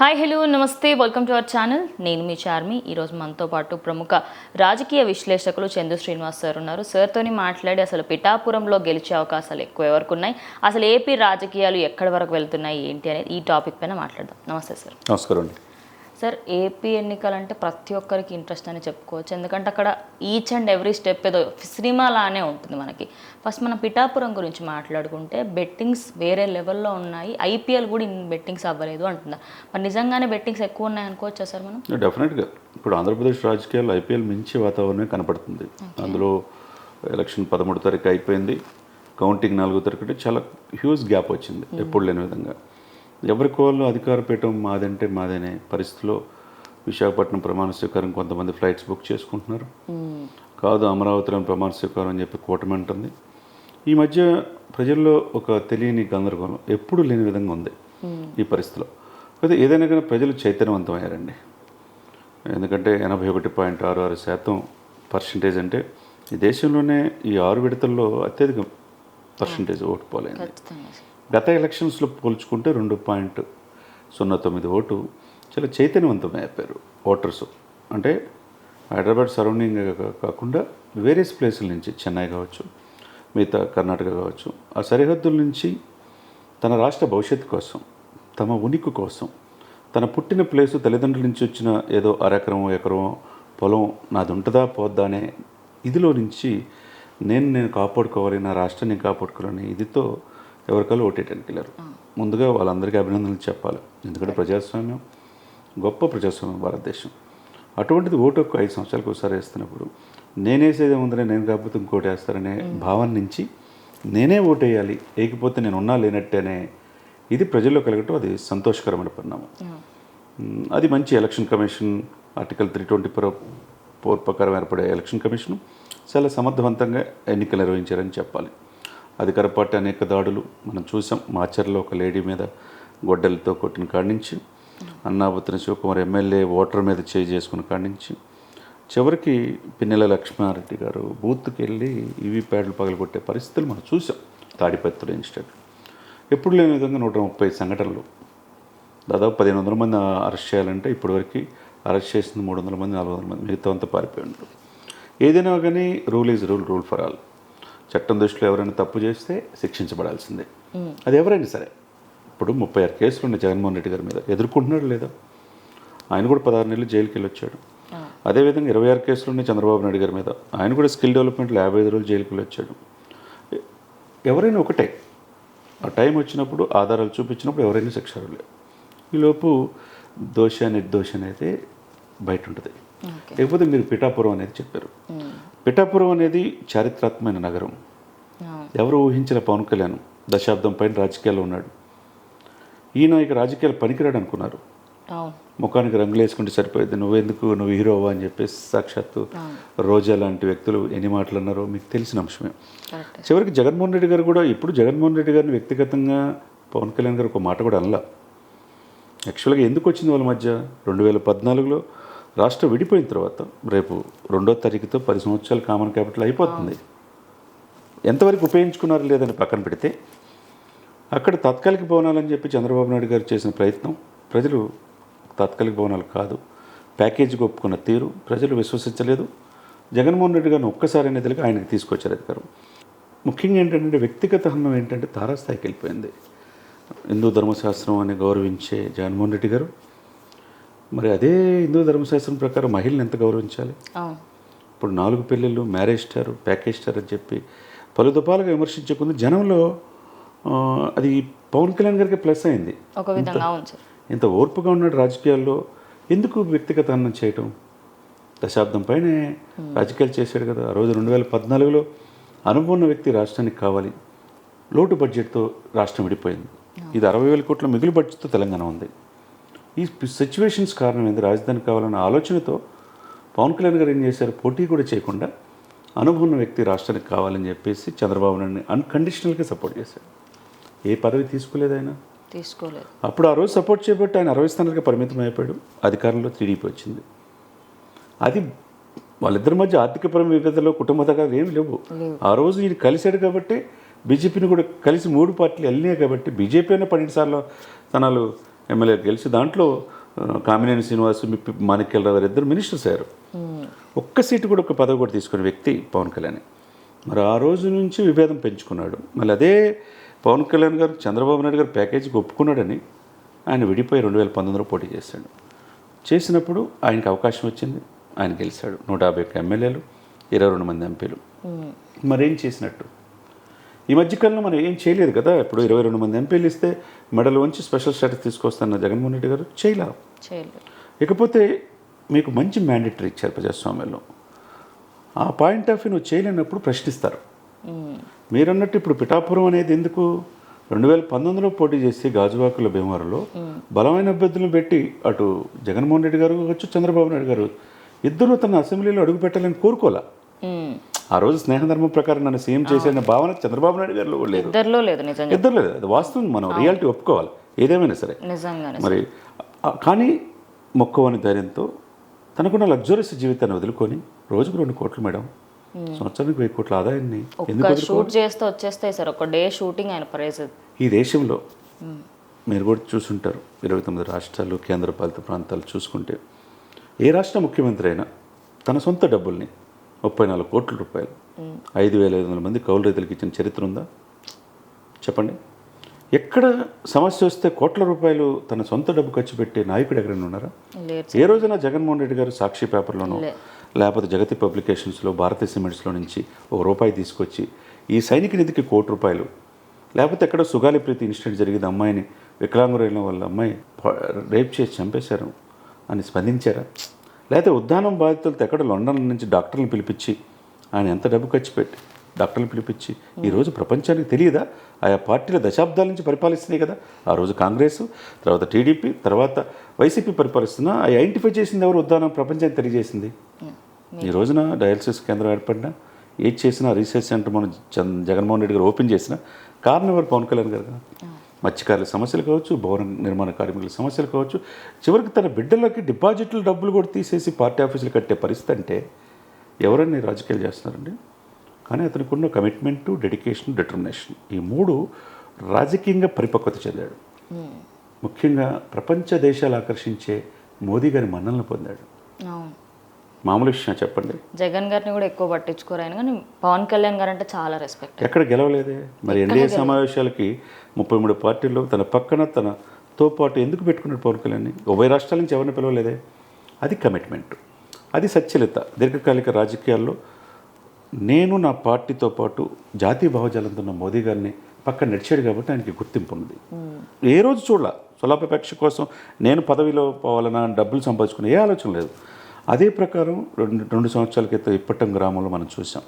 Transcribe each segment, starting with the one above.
Hi hello నమస్తే welcome to our channel. నేను మీ చార్మి. ఈరోజు మనతో పాటు ప్రముఖ రాజకీయ విశ్లేషకులు చందు శ్రీనివాస్ సార్ ఉన్నారు. సార్తోని మాట్లాడి అసలు పిఠాపురంలో గెలిచే అవకాశాలు ఎక్కువ ఎవరికి ఉన్నాయి, అసలు ఏపీ రాజకీయాలు ఎక్కడి వరకు వెళ్తున్నాయి ఏంటి అనేది ఈ టాపిక్ పైన మాట్లాడదాం. నమస్తే సార్. నమస్కారం అండి. సార్, ఏపీ ఎన్నికలంటే ప్రతి ఒక్కరికి ఇంట్రెస్ట్ అని చెప్పుకోవచ్చు. ఎందుకంటే అక్కడ ఈచ్ అండ్ ఎవ్రీ స్టెప్ ఏదో సినిమా లానే ఉంటుంది మనకి. ఫస్ట్ మనం పిఠాపురం గురించి మాట్లాడుకుంటే బెట్టింగ్స్ వేరే లెవెల్లో ఉన్నాయి. ఐపీఎల్ కూడా ఇన్ని బెట్టింగ్స్ అవ్వలేదు అంటున్నారు. మరి నిజంగానే బెట్టింగ్స్ ఎక్కువ ఉన్నాయి అనుకోవచ్చా సార్ మనం? డెఫినెట్గా ఇప్పుడు ఆంధ్రప్రదేశ్ రాజకీయాల్లో ఐపీఎల్ మించి వాతావరణమే కనపడుతుంది. అందులో ఎలక్షన్ 13 తారీఖు అయిపోయింది, కౌంటింగ్ 4 తారీఖు, చాలా హ్యూజ్ గ్యాప్ వచ్చింది ఎప్పుడు లేని విధంగా. ఎవరికి వాళ్ళు అధికారపీఠం మాదంటే మాదనే పరిస్థితిలో విశాఖపట్నం ప్రమాణ స్వీకారం కొంతమంది ఫ్లైట్స్ బుక్ చేసుకుంటున్నారు. కాదు అమరావతిలోని ప్రమాణ స్వీకారం అని చెప్పి కూటమి అంటుంది. ఈ మధ్య ప్రజల్లో ఒక తెలియని గందరగోళం ఎప్పుడు లేని విధంగా ఉంది ఈ పరిస్థితిలో. అయితే ఏదైనా కానీ ప్రజలు చైతన్యవంతమయ్యారండి. ఎందుకంటే 81.66% పర్సంటేజ్ అంటే ఈ దేశంలోనే ఈ 6 విడతల్లో అత్యధిక పర్సంటేజ్ ఓటు పోలేదు. గత ఎలక్షన్స్లో పోల్చుకుంటే 2.09 ఓటు చాలా చైతన్యవంతమైపోయారు ఓటర్స్. అంటే హైదరాబాద్ సరౌండింగ్ కాకుండా వేరియస్ ప్లేసుల నుంచి, చెన్నై కావచ్చు, మిగతా కర్ణాటక కావచ్చు, ఆ సరిహద్దుల నుంచి తన రాష్ట్ర భవిష్యత్తు కోసం, తమ ఉనికి కోసం, తన పుట్టిన ప్లేసు తల్లిదండ్రుల నుంచి వచ్చిన ఏదో అరెకరమో ఎకరమో పొలం నాది ఉంటుందా పోద్దా అనే ఇదిలో నుంచి నేను కాపాడుకోవాలి, నా రాష్ట్రాన్ని కాపాడుకోవాలని ఇదితో ఎవరికైనా ఓటేయడానికి వెళ్ళారు. ముందుగా వాళ్ళందరికీ అభినందనలు చెప్పాలి. ఎందుకంటే ప్రజాస్వామ్యం గొప్ప ప్రజాస్వామ్యం భారతదేశం. అటువంటిది ఓటు 5 సంవత్సరాలకు ఒకసారి వేస్తున్నప్పుడు నేనేసేదే ఉందనే, నేను కాకపోతే ఇంకోటి వేస్తారనే భావన నుంచి నేనే ఓటేయాలి, వేయకపోతే నేను ఉన్నా లేనట్టేనే ఇది ప్రజల్లో కలగటం అది సంతోషకరమైన పరిణామం. అది మంచి ఎలక్షన్ కమిషన్ ఆర్టికల్ 324 ప్రకారం ఏర్పడే ఎలక్షన్ కమిషన్ చాలా సమర్థవంతంగా ఎన్నికలు నిర్వహించారని చెప్పాలి. అధికార పార్టీ అనేక దాడులు మనం చూసాం. మాచర్లో ఒక లేడీ మీద గొడ్డలతో కొట్టిన కాడి నుంచి, అన్నాబుత్తిన శివకుమార్ ఎమ్మెల్యే ఓటర్ మీద చేయి చేసుకున్న కాడి నుంచి, చివరికి పిన్నెల లక్ష్మారెడ్డి గారు బూత్కి వెళ్ళి ఈవీ ప్యాడ్లు పగలగొట్టే పరిస్థితులు మనం చూసాం. తాడిపత్రులు ఇన్స్టెంట్ ఎప్పుడు లేని విధంగా 130 సంఘటనలు, దాదాపు 1500 మంది అరెస్ట్ చేయాలంటే ఇప్పటివరకు అరెస్ట్ చేసింది 300 మంది, 400 మంది, మిగతా అంతా పారిపోయి ఉంటారు. ఏదైనా కానీ rule is rule, rule for all. చట్టం దృష్టిలో ఎవరైనా తప్పు చేస్తే శిక్షించబడాల్సిందే, అది ఎవరైనా సరే. ఇప్పుడు 36 కేసులు ఉన్నాయి జగన్మోహన్ రెడ్డి గారి మీద, ఎదుర్కొంటున్నాడు లేదా? ఆయన కూడా 16 నెలలు జైలుకి వెళ్ళి వచ్చాడు. అదేవిధంగా 26 కేసులు ఉన్నాయి చంద్రబాబు నాయుడు గారి మీద, ఆయన కూడా స్కిల్ డెవలప్మెంట్లో 55 రోజులు జైలుకి వెళ్ళి వచ్చాడు. ఎవరైనా ఒకటే, ఆ టైం వచ్చినప్పుడు ఆధారాలు చూపించినప్పుడు ఎవరైనా శిక్షార్హులే. ఈలోపు దోష నిర్దోష అనేది బయట ఉంటుంది. లేకపోతే మీరు పిఠాపురం అనేది చెప్పారు. పిఠాపురం అనేది చారిత్రాత్మకమైన నగరం. ఎవరు ఊహించిన పవన్ కళ్యాణ్ దశాబ్దం పైన రాజకీయాల్లో ఉన్నాడు. ఈయన ఇక రాజకీయాలు పనికిరాడు అనుకున్నారు. ముఖానికి రంగులు వేసుకుంటే సరిపోయింది, నువ్వు హీరోవా అని చెప్పేసి సాక్షాత్తు రోజా లాంటి వ్యక్తులు ఎన్ని మాటలు అన్నారో మీకు తెలిసిన అంశమే. చివరికి జగన్మోహన్ రెడ్డి గారు కూడా, ఇప్పుడు జగన్మోహన్ రెడ్డి గారిని వ్యక్తిగతంగా పవన్ కళ్యాణ్ గారు ఒక మాట కూడా అనలా. యాక్చువల్గా ఎందుకు వచ్చింది వాళ్ళ మధ్య? 2014లో రాష్ట్రం విడిపోయిన తర్వాత రేపు 2వ తారీఖుతో 10 సంవత్సరాలు కామన్ క్యాపిటల్ అయిపోతుంది. ఎంతవరకు ఉపయోగించుకున్నారు లేదని పక్కన పెడితే, అక్కడ తాత్కాలిక భవనాలని చెప్పి చంద్రబాబు నాయుడు గారు చేసిన ప్రయత్నం, ప్రజలు తాత్కాలిక భవనాలు కాదు ప్యాకేజీకి ఒప్పుకున్న తీరు ప్రజలు విశ్వసించలేదు. జగన్మోహన్ రెడ్డి గారిని ఒక్కసారి అనేది ఆయనకి తీసుకొచ్చారు అధికారం. ముఖ్యంగా ఏంటంటే వ్యక్తిగత హనం ఏంటంటే తారాస్థాయికి వెళ్ళిపోయింది. హిందూ ధర్మశాస్త్రం అని గౌరవించే జగన్మోహన్ రెడ్డి గారు మరి అదే హిందూ ధర్మశాస్త్రం ప్రకారం మహిళని ఎంత గౌరవించాలి? ఇప్పుడు 4 పెళ్ళిళ్ళు, మ్యారేజ్ స్టార్, ప్యాకేజ్ స్టార్ అని చెప్పి పలు దఫాలుగా విమర్శించుకుంది. జనంలో అది పవన్ కళ్యాణ్ గారికి ప్లస్ అయింది. ఇంత ఓర్పుగా ఉన్నాడు రాజకీయాల్లో, ఎందుకు వ్యక్తిగత హనం చేయటం? దశాబ్దం పైనే రాజకీయాలు చేశాడు కదా. ఆ రోజు 2014లో అనుభవం ఉన్న వ్యక్తి రాష్ట్రానికి కావాలి. లోటు బడ్జెట్తో రాష్ట్రం విడిపోయింది. ఇది 60,000 కోట్ల మిగులు బడ్జెట్తో తెలంగాణ ఉంది. ఈ సిచ్యువేషన్స్ కారణం ఏంది? రాజధాని కావాలన్న ఆలోచనతో పవన్ కళ్యాణ్ గారు ఏం చేశారు? పోటీ కూడా చేయకుండా అనుభవం ఉన్న వ్యక్తి రాష్ట్రానికి కావాలని చెప్పేసి చంద్రబాబు నాయుడిని అన్కండిషనల్గా సపోర్ట్ చేశాడు. ఏ పదవి తీసుకోలేదు ఆయన, తీసుకోలేదు. అప్పుడు ఆ రోజు సపోర్ట్ చేయబట్టి ఆయన 60 స్థానాలుగా పరిమితం అయిపోయాడు. అధికారంలో టీడీపీ వచ్చింది. అది వాళ్ళిద్దరి మధ్య ఆర్థికపరమైన విభేదాలు, కుటుంబ తగాదాలు ఏమి లేవు. ఆ రోజు ఈయన కలిశాడు కాబట్టి, బీజేపీని కూడా కలిసి 3 పార్టీలు వెళ్ళినాయి కాబట్టి, బీజేపీ అయినా 12 సార్లు స్థానాలు ఎమ్మెల్యే గెలిచి దాంట్లో కామినేని శ్రీనివాస్ మాణిక్యాలరావు గారు ఇద్దరు మినిస్టర్స్ అయ్యారు. ఒక్క సీటు కూడా ఒక పదవి కూడా తీసుకునే వ్యక్తి పవన్ కళ్యాణ్. మరి ఆ రోజు నుంచి విభేదం పెంచుకున్నాడు. మళ్ళీ అదే పవన్ కళ్యాణ్ గారు చంద్రబాబు నాయుడు గారు ప్యాకేజీకి ఒప్పుకున్నాడని ఆయన విడిపోయి 2019లో పోటీ చేశాడు. చేసినప్పుడు ఆయనకి అవకాశం వచ్చింది, ఆయన గెలిచాడు. 151 ఎమ్మెల్యేలు, 22 మంది ఎంపీలు. మరేం చేసినట్టు? ఈ మధ్యకాలంలో మనం ఏం చేయలేదు కదా. ఇప్పుడు 22 మంది ఎంపీలు ఇస్తే మెడల్ వంచి స్పెషల్ స్టేటస్ తీసుకొస్తున్న జగన్మోహన్ రెడ్డి గారు చేయలేదు. ఇకపోతే మీకు మంచి మ్యాండేటరీ ఇచ్చారు ప్రజాస్వామ్యంలో. ఆ పాయింట్ ఆఫ్ వ్యూ నువ్వు చేయలేనప్పుడు ప్రశ్నిస్తారు. మీరన్నట్టు ఇప్పుడు పిఠాపురం అనేది ఎందుకు 2019లో పోటీ చేసి గాజువాకుల భీమవరంలో బలమైన అభ్యర్థులను పెట్టి అటు జగన్మోహన్ రెడ్డి గారు కావచ్చు, చంద్రబాబు నాయుడు గారు ఇద్దరు తన అసెంబ్లీలో అడుగు పెట్టాలని కోరుకోలే. ఆ రోజు స్నేహధర్మం ప్రకారం నన్ను సీఎం చేసిన భావన చంద్రబాబు నాయుడు గారిలో లేదు, ఇద్దరు లేదు. అది వాస్తవం, మనం రియాలిటీ ఒప్పుకోవాలి ఏదేమైనా సరే. మరి కానీ మొక్కవని ధైర్యంతో తనకున్న లగ్జరీస్ జీవితాన్ని వదులుకొని రోజుకు 2 కోట్లు మేడం, సంవత్సరానికి 1000 కోట్ల ఆదాయాన్ని షూట్ చేస్తే వచ్చేస్తాయి సార్. ఒక డే షూటింగ్ ఆయన ప్రైజ్. ఈ దేశంలో మీరు కూడా చూసుంటారు, 29 రాష్ట్రాలు కేంద్రపాలిత ప్రాంతాలు చూసుకుంటే ఏ రాష్ట్ర ముఖ్యమంత్రి అయినా తన సొంత డబ్బుల్ని 34 కోట్ల రూపాయలు 5500 మంది కౌలు రైతులకు ఇచ్చిన చరిత్ర ఉందా చెప్పండి? ఎక్కడ సమస్య వస్తే కోట్ల రూపాయలు తన సొంత డబ్బు ఖర్చు పెట్టే నాయకుడు ఎక్కడైనా ఉన్నారా? ఏ రోజైనా జగన్మోహన్ రెడ్డి గారు సాక్షి పేపర్లోనో లేకపోతే జగతి పబ్లికేషన్స్లో భారతీయ సిమెంట్స్లో నుంచి ₹1 తీసుకొచ్చి ఈ సైనిక నిధికి ₹1 లేకపోతే ఎక్కడో సుగాలి ప్రీతి ఇన్సిడెంట్ జరిగింది, అమ్మాయిని వికలాంగురైన వాళ్ళ అమ్మాయి రేప్ చేసి చంపేశారు అని స్పందించారా? లేకపోతే ఉద్దానం బాధితులతో ఎక్కడ లండన్ నుంచి డాక్టర్లను పిలిపించి ఆయన ఎంత డబ్బు ఖర్చు పెట్టి డాక్టర్లు పిలిపించి ఈరోజు ప్రపంచానికి తెలియదా? ఆయా పార్టీల దశాబ్దాల నుంచి పరిపాలిస్తున్నాయి కదా. ఆ రోజు కాంగ్రెస్, తర్వాత టీడీపీ, తర్వాత వైసీపీ పరిపాలిస్తున్నా ఆ ఐడెంటిఫై చేసింది ఎవరు? ఉద్దానం ప్రపంచానికి తెలియజేసింది. ఈ రోజున డయాలసిస్ కేంద్రం ఏర్పడినా ఏది చేసినా రీసెర్చ్ సెంటర్ మనం జగన్మోహన్ రెడ్డి గారు ఓపెన్ చేసిన కారణం ఎవరు? పవన్ కళ్యాణ్ గారు. మత్స్యకారుల సమస్యలు కావచ్చు, భవన నిర్మాణ కార్మికుల సమస్యలు కావచ్చు, చివరికి తన బిడ్డలకి డిపాజిట్లు డబ్బులు కూడా తీసేసి పార్టీ ఆఫీసులు కట్టే పరిస్థితి అంటే ఎవరన్నా రాజకీయాలు చేస్తున్నారండి? కానీ అతనికి ఉన్న కమిట్మెంటు, డెడికేషన్, డిటర్మినేషన్ ఈ 3 రాజకీయంగా పరిపక్వత చెందాడు. ముఖ్యంగా ప్రపంచ దేశాలు ఆకర్షించే మోదీ గారి మన్నలను పొందాడు. మామూలు విషయం చెప్పండి. జగన్ గారిని కూడా ఎక్కువ పట్టించుకోరు ఆయన, కానీ పవన్ కళ్యాణ్ గారు అంటే చాలా రెస్పెక్ట్. ఎక్కడ గెలవలేదే మరి. ఎన్డీఏ సమావేశాలకి 33 పార్టీల్లో తన పక్కన తనతో పాటు ఎందుకు పెట్టుకున్నాడు పవన్ కళ్యాణ్ని? ఉభయ రాష్ట్రాల నుంచి ఎవరిని పిలవలేదే. అది కమిట్మెంట్, అది సచ్యలిత. దీర్ఘకాలిక రాజకీయాల్లో నేను నా పార్టీతో పాటు జాతీయ భావజాలంతో ఉన్న మోదీ గారిని పక్కన నడిచాడు కాబట్టి ఆయనకి గుర్తింపు ఉంది. ఏ రోజు చూడాల స్వలాపేక్ష కోసం నేను పదవిలో పోవాలన్నా డబ్బులు సంపాదించుకునే ఏ ఆలోచన లేదు. అదే ప్రకారం 2 సంవత్సరాల క్రితం ఇప్పటం గ్రామంలో మనం చూసాం.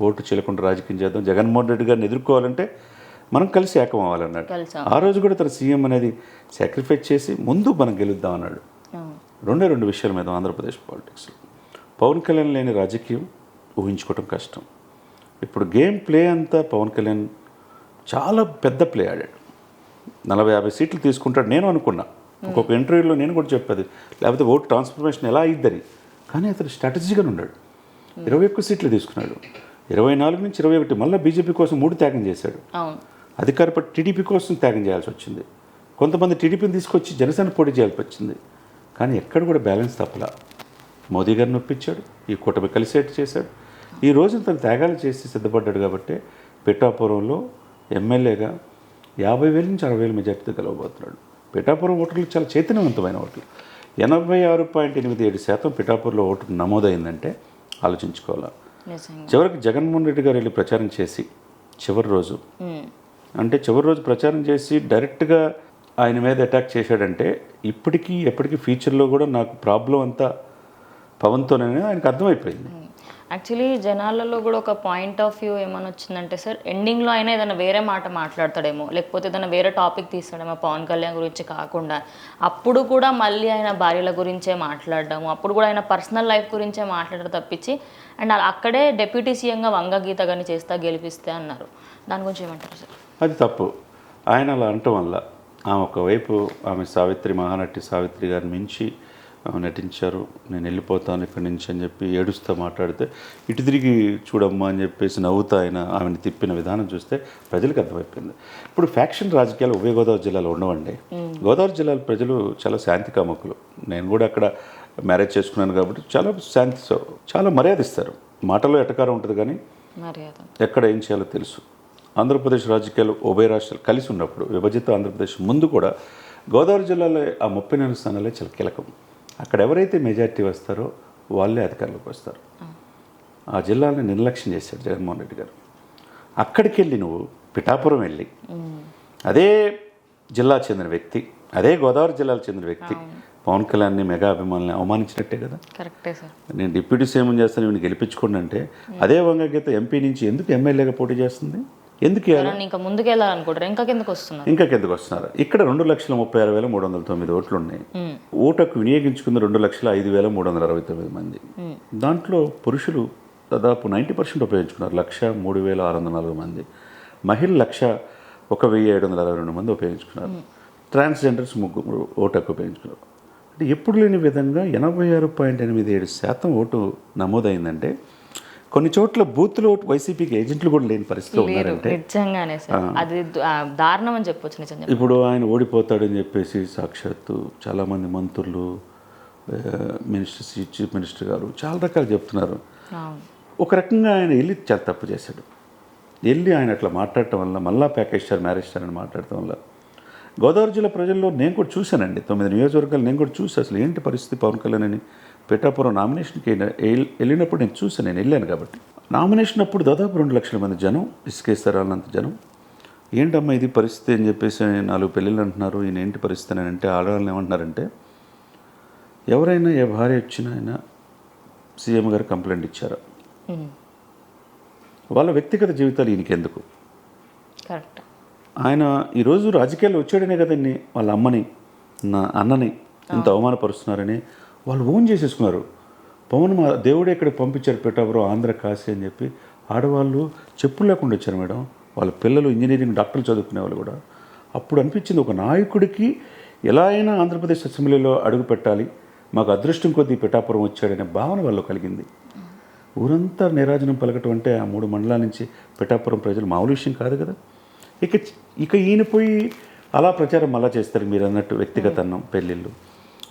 ఓటు చీలకుండా రాజకీయం చేద్దాం, జగన్మోహన్ రెడ్డి గారిని ఎదుర్కోవాలంటే మనం కలిసి ఏకం అవ్వాలన్నాడు. ఆ రోజు కూడా తన సీఎం అనేది సాక్రిఫైస్ చేసి ముందు మనం గెలుద్దాం అన్నాడు. 2 విషయాల మీద ఆంధ్రప్రదేశ్ పాలిటిక్స్లో పవన్ కళ్యాణ్ లేని రాజకీయం ఊహించుకోవటం కష్టం. ఇప్పుడు గేమ్ ప్లే అంతా పవన్ కళ్యాణ్ చాలా పెద్ద ప్లే ఆడాడు. 40-50 సీట్లు తీసుకుంటాడు నేను అనుకున్నా. ఒక్కొక్క ఇంటర్వ్యూలో నేను కూడా చెప్పేది, లేకపోతే ఓటు ట్రాన్స్ఫర్మేషన్ ఎలా అయిద్దని. కానీ అతను స్ట్రాటజీగానే ఉన్నాడు. 21 సీట్లు తీసుకున్నాడు. 24 నుంచి 21 మళ్ళీ బీజేపీ కోసం 3 త్యాగం చేశాడు. అధికార పార్టీ టీడీపీ కోసం త్యాగం చేయాల్సి వచ్చింది. కొంతమంది టీడీపీని తీసుకొచ్చి జనసేన పోటీ చేయాల్సి వచ్చింది. కానీ ఎక్కడ కూడా బ్యాలెన్స్ తప్పలా. మోదీ గారిని ఒప్పించాడు, ఈ కూటమి కలిసేట్టు చేశాడు. ఈ రోజున తను త్యాగాలు చేసి సిద్ధపడ్డాడు కాబట్టి పిఠాపురంలో ఎమ్మెల్యేగా 50,000 నుంచి 60,000 మెజార్టీతో గెలవబోతున్నాడు. పిఠాపురం ఓటర్లు చాలా చైతన్యవంతమైన ఓట్లు. 86.87% పిఠాపురంలో ఓటు నమోదైందంటే ఆలోచించుకోవాలి. చివరికి జగన్మోహన్ రెడ్డి గారు వెళ్ళి ప్రచారం చేసి చివరి రోజు ప్రచారం చేసి డైరెక్ట్గా ఆయన మీద అటాక్ చేశాడంటే ఇప్పటికీ ఎప్పటికీ ఫ్యూచర్లో కూడా నాకు ప్రాబ్లం అంతా పవన్తోనే ఆయనకు అర్థమైపోయింది. యాక్చువల్లీ జనాలలో కూడా ఒక పాయింట్ ఆఫ్ వ్యూ ఏమైనా వచ్చిందంటే సార్, ఎండింగ్లో అయినా ఏదైనా వేరే మాట మాట్లాడతాడేమో, లేకపోతే ఏదైనా వేరే టాపిక్ తీస్తాడేమో పవన్ కళ్యాణ్ గురించి కాకుండా, అప్పుడు కూడా మళ్ళీ ఆయన భార్యల గురించే మాట్లాడడము, అప్పుడు కూడా ఆయన పర్సనల్ లైఫ్ గురించే మాట్లాడడం తప్పించి, అండ్ అక్కడే డిప్యూటీ సీఎంగా వంగ గీత గారిని చేస్తా గెలిపిస్తే అన్నారు. దాని గురించి ఏమంటారు సార్? అది తప్పు. ఆయన అలా అనటం వల్ల ఆమె ఒకవైపు ఆమె సావిత్రి, మహానటి సావిత్రి గారిని మించి నటించారు. నేను వెళ్ళిపోతాను ఇక్కడి నుంచి అని చెప్పి ఏడుస్తూ మాట్లాడితే ఇటు తిరిగి చూడమ్మా అని చెప్పేసి నవ్వుతా ఆమెను తిప్పిన విధానం చూస్తే ప్రజలకు అర్థమైపోయింది. ఇప్పుడు ఫ్యాక్షన్ రాజకీయాలు ఉభయ గోదావరి జిల్లాలో ఉండవండి. గోదావరి జిల్లాలో ప్రజలు చాలా శాంతి కాముకులు. నేను కూడా అక్కడ మ్యారేజ్ చేసుకున్నాను కాబట్టి చాలా మర్యాద ఇస్తారు. మాటలో ఎటకారం ఉంటుంది కానీ ఎక్కడ ఏం చేయాలో తెలుసు. ఆంధ్రప్రదేశ్ రాజకీయాలు ఉభయ రాష్ట్రాలు కలిసి ఉన్నప్పుడు విభజిత ఆంధ్రప్రదేశ్ ముందు కూడా గోదావరి జిల్లాలో ఆ 34 స్థానాలే చాలా కీలకం. అక్కడ ఎవరైతే మెజారిటీ వస్తారో వాళ్ళే అధికారంలోకి వస్తారు. ఆ జిల్లాని నిర్లక్ష్యం చేశాడు జగన్మోహన్ రెడ్డి గారు. అక్కడికి వెళ్ళి నువ్వు పిఠాపురం వెళ్ళి అదే జిల్లా చెందిన వ్యక్తి, అదే గోదావరి జిల్లాకు చెందిన వ్యక్తి పవన్ కళ్యాణ్ని మెగా అభిమానుల్ని అవమానించినట్టే కదా. కరెక్టే సార్. నేను డిప్యూటీ సీఎం చేస్తాను ఈయన గెలిపించుకోండి అంటే అదే వంగగీత ఎంపీ నుంచి ఎందుకు ఎమ్మెల్యేగా పోటీ చేస్తుంది? ఎందుకు ఇంకా ముందుకు వెళ్ళాలనుకుంటారు, ఇంకా కిందకు వస్తున్నారు. ఇక్కడ 2,36,309 ఓట్లు ఉన్నాయి. ఓటుకు వినియోగించుకున్న 2,05,369 మంది. దాంట్లో పురుషులు దాదాపు 90% ఉపయోగించుకున్నారు, 1,03,604 మంది. మహిళలు 1,01,762 మంది ఉపయోగించుకున్నారు. ట్రాన్స్జెండర్స్ 3 ఓటుకు ఉపయోగించుకున్నారు. అంటే ఎప్పుడు లేని విధంగా 86.87% ఓటు నమోదైందంటే కొన్ని చోట్ల బూత్లో వైసీపీకి ఏజెంట్లు కూడా లేని పరిస్థితిలో ఉన్నారంటే నిజంగానే అది దారుణం అని చెప్పొచ్చు. నిజంగా ఇప్పుడు ఆయన ఓడిపోతాడని చెప్పేసి సాక్షాత్తు చాలామంది మంత్రులు, మినిస్టర్స్, చీఫ్ మినిస్టర్ గారు చాలా రకాలు చెప్తున్నారు. ఒక రకంగా ఆయన వెళ్ళి చాలా తప్పు చేశాడు. వెళ్ళి ఆయన అట్లా మాట్లాడటం వల్ల, మళ్ళా ప్యాకేజ్ స్టార్ మ్యారేజ్ స్టార్ అని మాట్లాడటం వల్ల గోదావరి జిల్లా ప్రజల్లో నేను కూడా చూశానండి. 9 నియోజకవర్గాలు నేను కూడా చూసి అసలు ఏంటి పరిస్థితి పవన్ కళ్యాణ్ అని పిఠాపురం నామినేషన్కి వెళ్ళినప్పుడు నేను చూసాను. నేను వెళ్ళాను కాబట్టి నామినేషన్ అప్పుడు దాదాపు 2 లక్షల మంది జనం, ఇసుకేస్తారాలంత జనం. ఏంటమ్మా ఇది పరిస్థితి అని చెప్పేసి 4 పెళ్ళిళ్ళు అంటున్నారు, ఈయన ఏంటి పరిస్థితి అని అంటే ఆడవాళ్ళని ఏమంటున్నారంటే ఎవరైనా ఏ భార్య వచ్చినా అయినా సీఎం గారు కంప్లైంట్ ఇచ్చారా? వాళ్ళ వ్యక్తిగత జీవితాలు ఈయనకెందుకు? కరెక్ట్. ఆయన ఈరోజు రాజకీయాల్లో వచ్చాడనే కదండి వాళ్ళ అమ్మని, నా అన్నని ఇంత అవమానపరుస్తున్నారని వాళ్ళు ఓన్ చేసేసుకున్నారు. పవన్ మా దేవుడే ఇక్కడ పంపించారు పిఠాపురం, ఆంధ్ర, కాశీ అని చెప్పి. ఆడవాళ్ళు చెప్పులు లేకుండా వచ్చారు మేడం. వాళ్ళ పిల్లలు ఇంజనీరింగ్, డాక్టర్లు చదువుకునే వాళ్ళు కూడా. అప్పుడు అనిపించింది ఒక నాయకుడికి ఎలా అయినా ఆంధ్రప్రదేశ్ అసెంబ్లీలో అడుగు పెట్టాలి, మాకు అదృష్టం కొద్దీ పిఠాపురం వచ్చాడనే భావన వాళ్ళు కలిగింది. ఊరంతా నిరాజనం పలకటం అంటే ఆ 3 మండలాల నుంచి పిఠాపురం ప్రజలు మామూలు విషయం కాదు కదా. ఇక ఈయన పోయి అలా ప్రచారం మళ్ళా చేస్తారు మీరు అన్నట్టు. వ్యక్తిగత అన్నం, పెళ్ళిళ్ళు,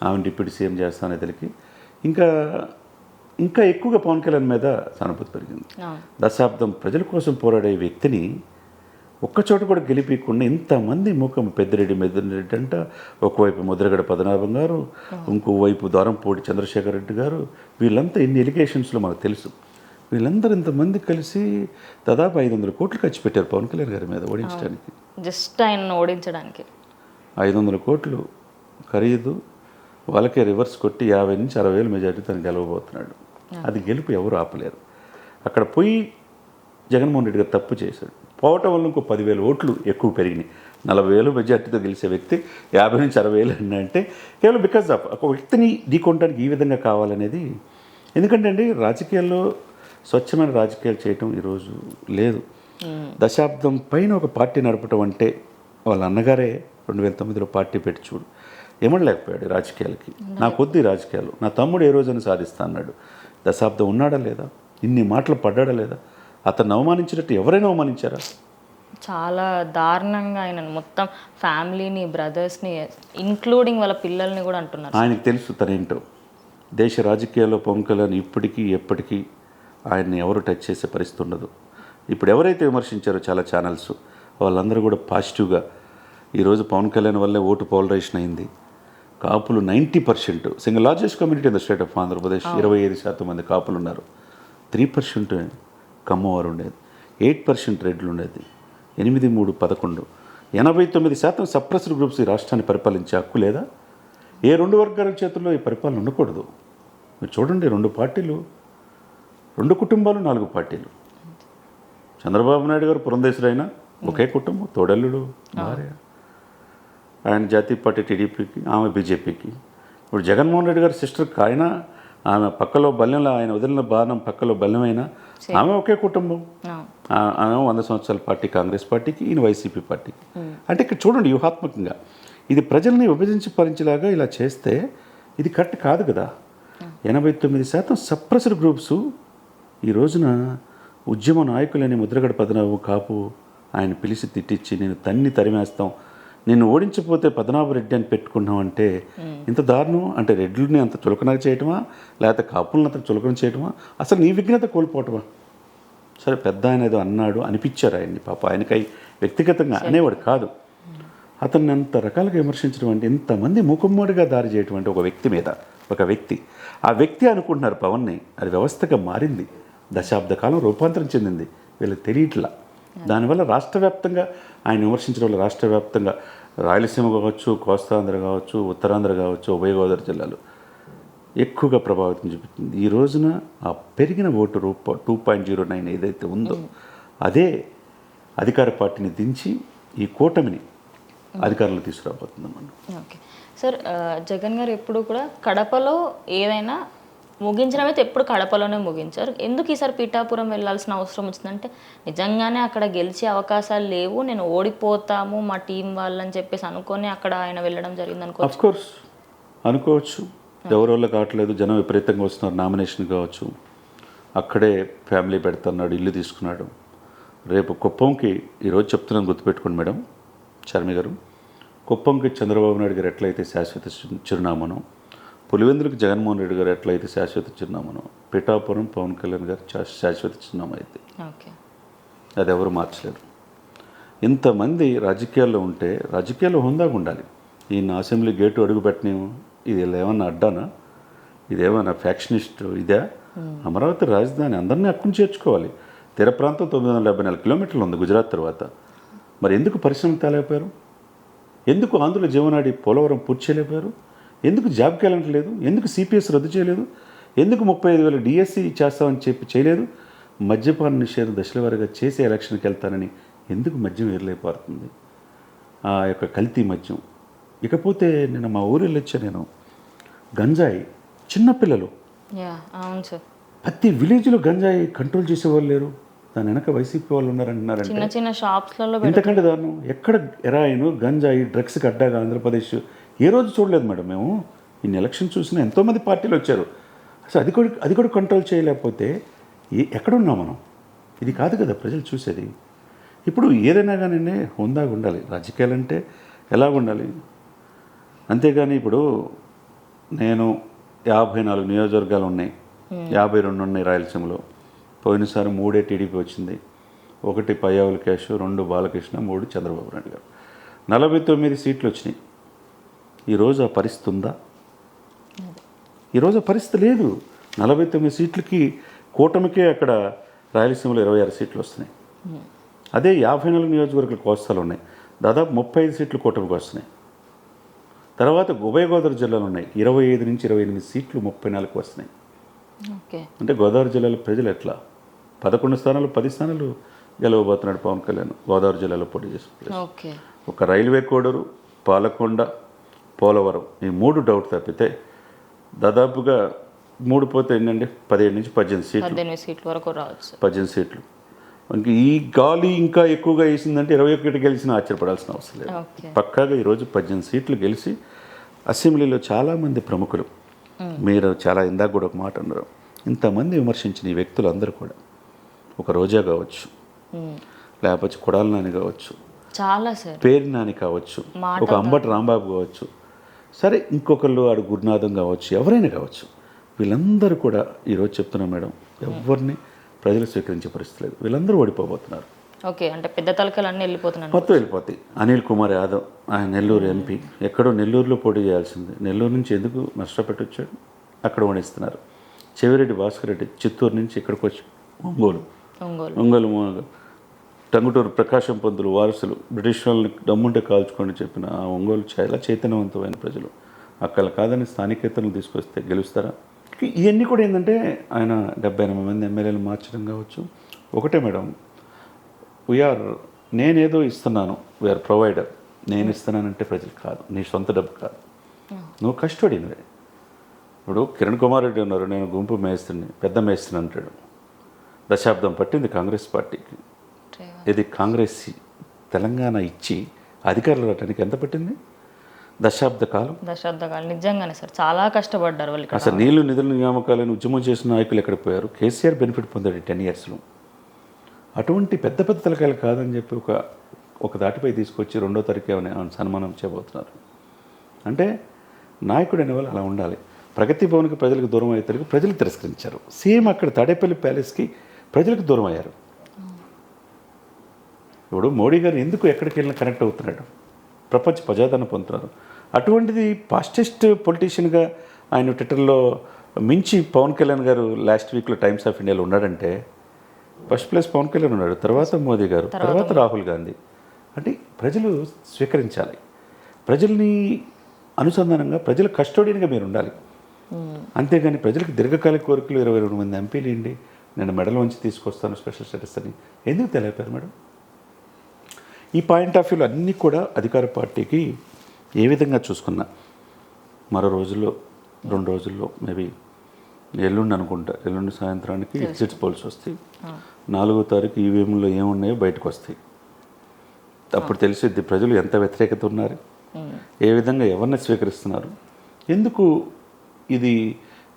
ఆమె డిప్యూటీ సీఎం చేస్తానే తెలికి ఇంకా ఎక్కువగా పవన్ కళ్యాణ్ మీద సానుభూతి పెరిగింది. దశాబ్దం ప్రజల కోసం పోరాడే వ్యక్తిని ఒక్కచోట కూడా గెలిపించకుండా ఇంతమంది ముఖం పెద్దిరెడ్డి అంట, ఒకవైపు ముద్రగడ పద్మనాభం గారు, ఇంకోవైపు ద్వారంపూడి చంద్రశేఖర్ రెడ్డి గారు, వీళ్ళంతా ఎన్ని ఎలిగేషన్స్లో మనకు తెలుసు. వీళ్ళందరూ ఇంతమంది కలిసి దాదాపు 500 కోట్లు ఖర్చు పెట్టారు పవన్ కళ్యాణ్ గారి మీద ఓడించడానికి. జస్ట్ ఆయన ఓడించడానికి 500 కోట్లు ఖరీదు. వాళ్ళకే రివర్స్ కొట్టి 50 నుంచి 60,000 మెజార్టీ తను గెలవబోతున్నాడు. అది గెలుపు ఎవరు ఆపలేరు. అక్కడ పోయి జగన్మోహన్ రెడ్డి గారు తప్పు చేశాడు. పోవటం వల్ల ఇంకో 10,000 ఓట్లు ఎక్కువ పెరిగినాయి. 40,000 మెజార్టీతో గెలిచే వ్యక్తి 50 నుంచి 60,000 అంటే కేవలం బికాజ్ ఆఫ్ ఒక వ్యక్తిని ఢీకొనడానికి ఈ విధంగా కావాలనేది. ఎందుకంటే అండి రాజకీయాల్లో స్వచ్ఛమైన రాజకీయాలు చేయటం ఈరోజు లేదు. దశాబ్దం పైన ఒక పార్టీ నడపటం అంటే వాళ్ళ అన్నగారే 2009లో పార్టీ పెట్టి చూడు ఏమనలేకపోయాడు రాజకీయాలకి. నా కొద్ది రాజకీయాలు, నా తమ్ముడు ఏ రోజైనా సాధిస్తా అన్నాడు. దశాబ్దం ఉన్నాడా లేదా? ఇన్ని మాటలు పడ్డాడా లేదా? అతను అవమానించినట్టు ఎవరైనా అవమానించారా? చాలా దారుణంగా ఆయన మొత్తం ఫ్యామిలీని, బ్రదర్స్ని, ఇంక్లూడింగ్ వాళ్ళ పిల్లల్ని కూడా అంటున్నారు. ఆయనకు తెలుసు తనేంటో. దేశ రాజకీయాల్లో పవన్ కళ్యాణ్ ఇప్పటికీ ఎప్పటికీ ఆయన్ని ఎవరు టచ్ చేసే పరిస్థితి ఉండదు. ఇప్పుడు ఎవరైతే విమర్శించారో చాలా ఛానల్స్ వాళ్ళందరూ కూడా పాజిటివ్గా ఈరోజు పవన్ కళ్యాణ్ వల్లే ఓటు పోలరైజేషన్ అయింది. కాపులు 90%, single largest community in the state of Andhra Pradesh, 25% మంది కాపులు ఉన్నారు. 3% కమ్మవారు ఉండేది, 8% రెడ్లు ఉండేది, 8, 3, 11, 89% సప్రెస్డ్ గ్రూప్స్ ఈ రాష్ట్రాన్ని పరిపాలించే హక్కు లేదా? ఏ 2 వర్గాల చేతుల్లో ఈ పరిపాలన ఉండకూడదు. మీరు చూడండి, 2 పార్టీలు, 2 కుటుంబాలు, 4 పార్టీలు. చంద్రబాబు నాయుడు గారు పురంధేశ్వరైనా ఒకే కుటుంబం, తోడల్లుడు, భార్య. ఆయన జాతీయ పార్టీ టీడీపీకి, ఆమె బీజేపీకి. ఇప్పుడు జగన్మోహన్ రెడ్డి గారి సిస్టర్కి ఆయన, ఆమె పక్కలో బల్యంలో, ఆయన వదిలిన బాణం పక్కలో బల్యమైనా ఆమె ఒకే కుటుంబం. ఆమె 100 సంవత్సరాల పార్టీ కాంగ్రెస్ పార్టీకి, ఈయన వైసీపీ పార్టీకి. అంటే ఇక్కడ చూడండి వ్యూహాత్మకంగా ఇది ప్రజల్ని విభజించి భరించేలాగా ఇలా చేస్తే ఇది కరెక్ట్ కాదు కదా. 89% సప్రెస్డ్ గ్రూప్స్ ఈ రోజున ఉద్యమ నాయకులని ముద్రగడ పద్మనాభం కాపు ఆయన పిలిచి తిట్టించి నేను తరిమేస్తాం, నిన్ను ఓడించకపోతే పద్మనాభ రెడ్డి అని పెట్టుకున్నాం అంటే ఇంత దారుణం. అంటే రెడ్లని అంత చులకన చేయటమా, లేకపోతే కాపులను అంత చులకన చేయటమా, అసలు నీ విఘ్నత కోల్పోవటమా? సరే పెద్ద ఆయన ఏదో అన్నాడు అనిపించారు ఆయన్ని, పాప ఆయనకై వ్యక్తిగతంగా అనేవాడు కాదు. అతన్ని అంత రకాలుగా విమర్శించడం అంటే, ఇంతమంది మూకుమ్మడిగా దారి చేయటం అంటే ఒక వ్యక్తి మీద, ఒక వ్యక్తి ఆ వ్యక్తి అనుకుంటున్నారు పవన్ని, అది వ్యవస్థగా మారింది, దశాబ్ద కాలం రూపాంతరం చెందింది, వీళ్ళకి తెలియట్లా. దానివల్ల రాష్ట్ర వ్యాప్తంగా ఆయన విమర్శించడం వల్ల రాష్ట్ర వ్యాప్తంగా రాయలసీమ కావచ్చు, కోస్తాంధ్ర కావచ్చు, ఉత్తరాంధ్ర కావచ్చు, ఉభయ గోదావరి జిల్లాలు ఎక్కువగా ప్రభావితం చూపించింది. ఈ రోజున ఆ పెరిగిన ఓటు 2.09 ఏదైతే ఉందో అదే అధికార పార్టీని దించి ఈ కూటమిని అధికారంలో తీసుకురాబోతుంది మనం. ఓకే సార్, జగన్ గారు ఎప్పుడు కూడా కడపలో ఏదైనా ముగించడమైతే ఎప్పుడు కడపలోనే ముగించారు. ఎందుకు ఈసారి పిఠాపురం వెళ్ళాల్సిన అవసరం వచ్చిందంటే నిజంగానే అక్కడ గెలిచే అవకాశాలు లేవు, నేను ఓడిపోతాము మా టీం వాళ్ళని చెప్పేసి అనుకొని అక్కడ ఆయన వెళ్ళడం జరిగింది అనుకో. అఫ్ కోర్స్ అనుకోవచ్చు, ఎవరోళ్ళు కావట్లేదు, జనం విపరీతంగా వస్తున్నారు, నామినేషన్ కావచ్చు, అక్కడే ఫ్యామిలీ పెడుతున్నాడు, ఇల్లు తీసుకున్నాడు. రేపు కుప్పంకి ఈరోజు చెప్తున్నాను గుర్తుపెట్టుకోండి మేడం శర్మి గారు, కుప్పంకి చంద్రబాబు నాయుడు గారు ఎట్లయితే శాశ్వత చిరునామాను, పులివెందులకు జగన్మోహన్ రెడ్డి గారు ఎట్లయితే శాశ్వత చిరునామాను, పిఠాపురం పవన్ కళ్యాణ్ గారు శాశ్వత చిరునామా అయితే అది ఎవరు మార్చలేరు. ఇంతమంది రాజకీయాల్లో ఉంటే రాజకీయాల్లో హుందాగా ఉండాలి. ఈయన అసెంబ్లీ గేటు అడుగు పెట్టినేమో, ఇది ఏమన్నా అడ్డానా, ఇదేమన్నా ఫ్యాక్షనిస్ట్ ఇదే? అమరావతి రాజధాని, అందరినీ అక్కడి చేర్చుకోవాలి. తీర ప్రాంతం 974 కిలోమీటర్లు ఉంది గుజరాత్ తర్వాత. మరి ఎందుకు పరిశ్రమలు తేలేకపోయారు? ఎందుకు ఆంధ్రుల జీవనాడి పోలవరం పూర్తి చేయలేకపోయారు? ఎందుకు జాబ్ క్యాలెండర్ లేదు? ఎందుకు సిపిఎస్ రద్దు చేయలేదు? ఎందుకు 35,000 డిఎస్సి చేస్తామని చెప్పి చేయలేదు? మద్యపాన నిషేధం దశల వారీగా చేసే ఎలక్షన్కి వెళ్తానని ఎందుకు మద్యం ఏర్లేపారుతుంది? ఆ యొక్క కల్తీ మద్యం. ఇకపోతే నిన్న మా ఊరు వెళ్ళొచ్చా నేను, గంజాయి చిన్నపిల్లలు, అవును సార్, ప్రతి విలేజ్లో గంజాయి కంట్రోల్ చేసేవాళ్ళు లేరు, దాని వెనక వైసీపీ వాళ్ళు ఉన్నారంటున్నారంటే చిన్న చిన్న షాప్స్లలో ఇంతకంటే దారుణం. ఎక్కడ ఎరాయిన్ గంజాయి డ్రగ్స్కి అడ్డాగా ఆంధ్రప్రదేశ్ ఏ రోజు చూడలేదు మేడం. మేము ఇన్ని ఎలక్షన్ చూసినా ఎంతోమంది పార్టీలు వచ్చారు, అసలు అది కూడా కంట్రోల్ చేయలేకపోతే ఎక్కడున్నాం మనం? ఇది కాదు కదా ప్రజలు చూసేది. ఇప్పుడు ఏదైనా కానీ హుందాగా ఉండాలి, రాజకీయాలంటే ఎలా ఉండాలి. అంతేగాని ఇప్పుడు నేను 54 నియోజకవర్గాలు ఉన్నాయి, 52 ఉన్నాయి రాయలసీమలో. పోయినసారి 3 టీడీపీ వచ్చింది, 1 పయ్యావుల కేశవ్, 2 బాలకృష్ణ, 3 చంద్రబాబు నాయుడు గారు, 49 సీట్లు వచ్చినాయి. ఈరోజు ఆ పరిస్థితి ఉందా? ఈరోజు ఆ పరిస్థితి లేదు. 49 సీట్లకి కూటమికే అక్కడ రాయలసీమలో 26 సీట్లు వస్తున్నాయి. అదే 54 నియోజకవర్గాల కోస్తాలు ఉన్నాయి, దాదాపు 35 సీట్లు కూటమికి వస్తున్నాయి. తర్వాత ఉభయ గోదావరి జిల్లాలు ఉన్నాయి, 25 నుంచి 28 సీట్లు 34 వస్తున్నాయి. అంటే గోదావరి జిల్లాలో ప్రజలు ఎట్లా 11 స్థానాలు 10 స్థానాలు గెలవబోతున్నాడు పవన్ కళ్యాణ్ గోదావరి జిల్లాలో పోటీ చేస్తున్నారు. ఒక రైల్వే కోడరు, పాలకొండ, పోలవరం ఈ 3 డౌట్ తప్పితే దాదాపుగా 3 పోతే ఏంటంటే 17 నుంచి 18 సీట్లు వరకు రావచ్చు. 18 సీట్లు. మనకి ఈ గాలి ఇంకా ఎక్కువగా వేసిందంటే 21 గెలిచినా ఆశ్చర్యపడాల్సిన అవసరం లేదు. పక్కాగా ఈరోజు 18 సీట్లు గెలిచి అసెంబ్లీలో చాలామంది ప్రముఖులు, మీరు చాలా ఇందాక కూడా ఒక మాట అన్నారు, ఇంతమంది విమర్శించిన ఈ వ్యక్తులు అందరూ కూడా, ఒక రోజా కావచ్చు, లేకపోతే కొడాలి నాని కావచ్చు, చాలా సార్ పేరు నాని కావచ్చు, ఒక అంబటి రాంబాబు కావచ్చు, సరే ఇంకొకళ్ళు ఆడు గురునాథం కావచ్చు, ఎవరైనా కావచ్చు, వీళ్ళందరూ కూడా ఈరోజు చెప్తున్నాం మేడం, ఎవరిని ప్రజలు స్వీకరించే పరిస్థితి లేదు. వీళ్ళందరూ ఓడిపోబోతున్నారు. ఓకే, అంటే పెద్ద తలకాయలు అన్నీ వెళ్ళిపోతున్నాయి, మొత్తం వెళ్ళిపోతాయి. అనిల్ కుమార్ యాదవ్, ఆయన నెల్లూరు ఎంపీ, ఎక్కడో నెల్లూరులో పోటీ చేయాల్సింది, నెల్లూరు నుంచి ఎందుకు నష్టపెట్టొచ్చాడు, అక్కడ ఓడిస్తున్నారు. చెవిరెడ్డి భాస్కర్ రెడ్డి చిత్తూరు నుంచి ఇక్కడికి వచ్చి ఒంగోలు టంగుటూరు ప్రకాశం పంతులు వారసులు, బ్రిటిష్ వాళ్ళని దమ్ముంటే కాల్చుకొని చెప్పిన ఆ ఒంగోలు చాలా చైతన్యవంతమైన ప్రజలు, అక్కడ కాదని స్థానికేతలను తీసుకొస్తే గెలుస్తారా? ఇవన్నీ కూడా ఏంటంటే ఆయన 70-80 మంది ఎమ్మెల్యేలు మార్చడం కావచ్చు. ఒకటే మేడం, నేనేదో ఇస్తున్నాను, వీఆర్ ప్రొవైడర్, నేను ఇస్తున్నానంటే ప్రజలు కాదు, నీ సొంత డబ్బు కాదు, నువ్వు కష్టపడినవే. ఇప్పుడు కిరణ్ కుమార్ రెడ్డి ఉన్నారు, నేను గుంపు మేస్తుని పెద్ద మేస్తుని అంటాడు. దశాబ్దం పట్టింది కాంగ్రెస్ పార్టీకి. ఇది కాంగ్రెస్ తెలంగాణ ఇచ్చి అధికారులు రావడానికి ఎంత పట్టింది? దశాబ్దకాలం నిజంగానే సార్ చాలా కష్టపడ్డారు వాళ్ళు ఇక్కడ. అసలు నీళ్లు నిధుల నియామకాలను ఉద్యమం చేసిన నాయకులు ఎక్కడికి పోయారు? కేసీఆర్ బెనిఫిట్ పొందాడు 10 yearsలో. అటువంటి పెద్ద పెద్ద తలకాయలు కాదని చెప్పి ఒక దాటిపై తీసుకొచ్చి 2వ తారీఖు సన్మానం చేయబోతున్నారు. అంటే నాయకుడు అనేవాళ్ళు అలా ఉండాలి. ప్రగతి భవన్కి ప్రజలకు దూరం అయ్యేసరికి ప్రజలు తిరస్కరించారు. సేమ్ అక్కడ తాడేపల్లి ప్యాలెస్కి ప్రజలకు దూరం అయ్యారు. ఇప్పుడు మోడీ గారు ఎందుకు ఎక్కడికి వెళ్ళినా కనెక్ట్ అవుతున్నాడు, ప్రపంచ ప్రజాదరణ పొందుతున్నారు. అటువంటిది ఫాస్టెస్ట్ పొలిటీషియన్గా ఆయన ట్విట్టర్లో మించి పవన్ కళ్యాణ్ గారు లాస్ట్ వీక్లో టైమ్స్ ఆఫ్ ఇండియాలో ఉన్నాడంటే ఫస్ట్ ప్లేస్ పవన్ కళ్యాణ్ ఉన్నాడు, తర్వాత మోదీ గారు, తర్వాత రాహుల్ గాంధీ. అంటే ప్రజలు స్వీకరించాలి. ప్రజల్ని అనుసంధానంగా ప్రజల కస్టోడియన్గా మీరు ఉండాలి. అంతేగాని ప్రజలకు దీర్ఘకాలిక కోరికలు 22 మంది ఎంపీలు ఏంటి, నేను మెడల్ వంచి తీసుకొస్తాను స్పెషల్ స్టేటస్ అని ఎందుకు తెలియపారు మేడం? ఈ పాయింట్ ఆఫ్ వ్యూలో అన్నీ కూడా అధికార పార్టీకి ఏ విధంగా చూసుకున్నా మరో రోజుల్లో 2 రోజుల్లో మేబీ ఎల్లుండి అనుకుంటా, ఎల్లుండి సాయంత్రానికి ఎగ్జిట్స్ పోల్స్ వస్తాయి. 4వ తారీఖు ఈవీఎంలో ఏమున్నాయో బయటకు వస్తాయి. అప్పుడు తెలిసిద్ది ప్రజలు ఎంత వ్యతిరేకత ఉన్నారు, ఏ విధంగా ఎవరిని స్వీకరిస్తున్నారు, ఎందుకు ఇది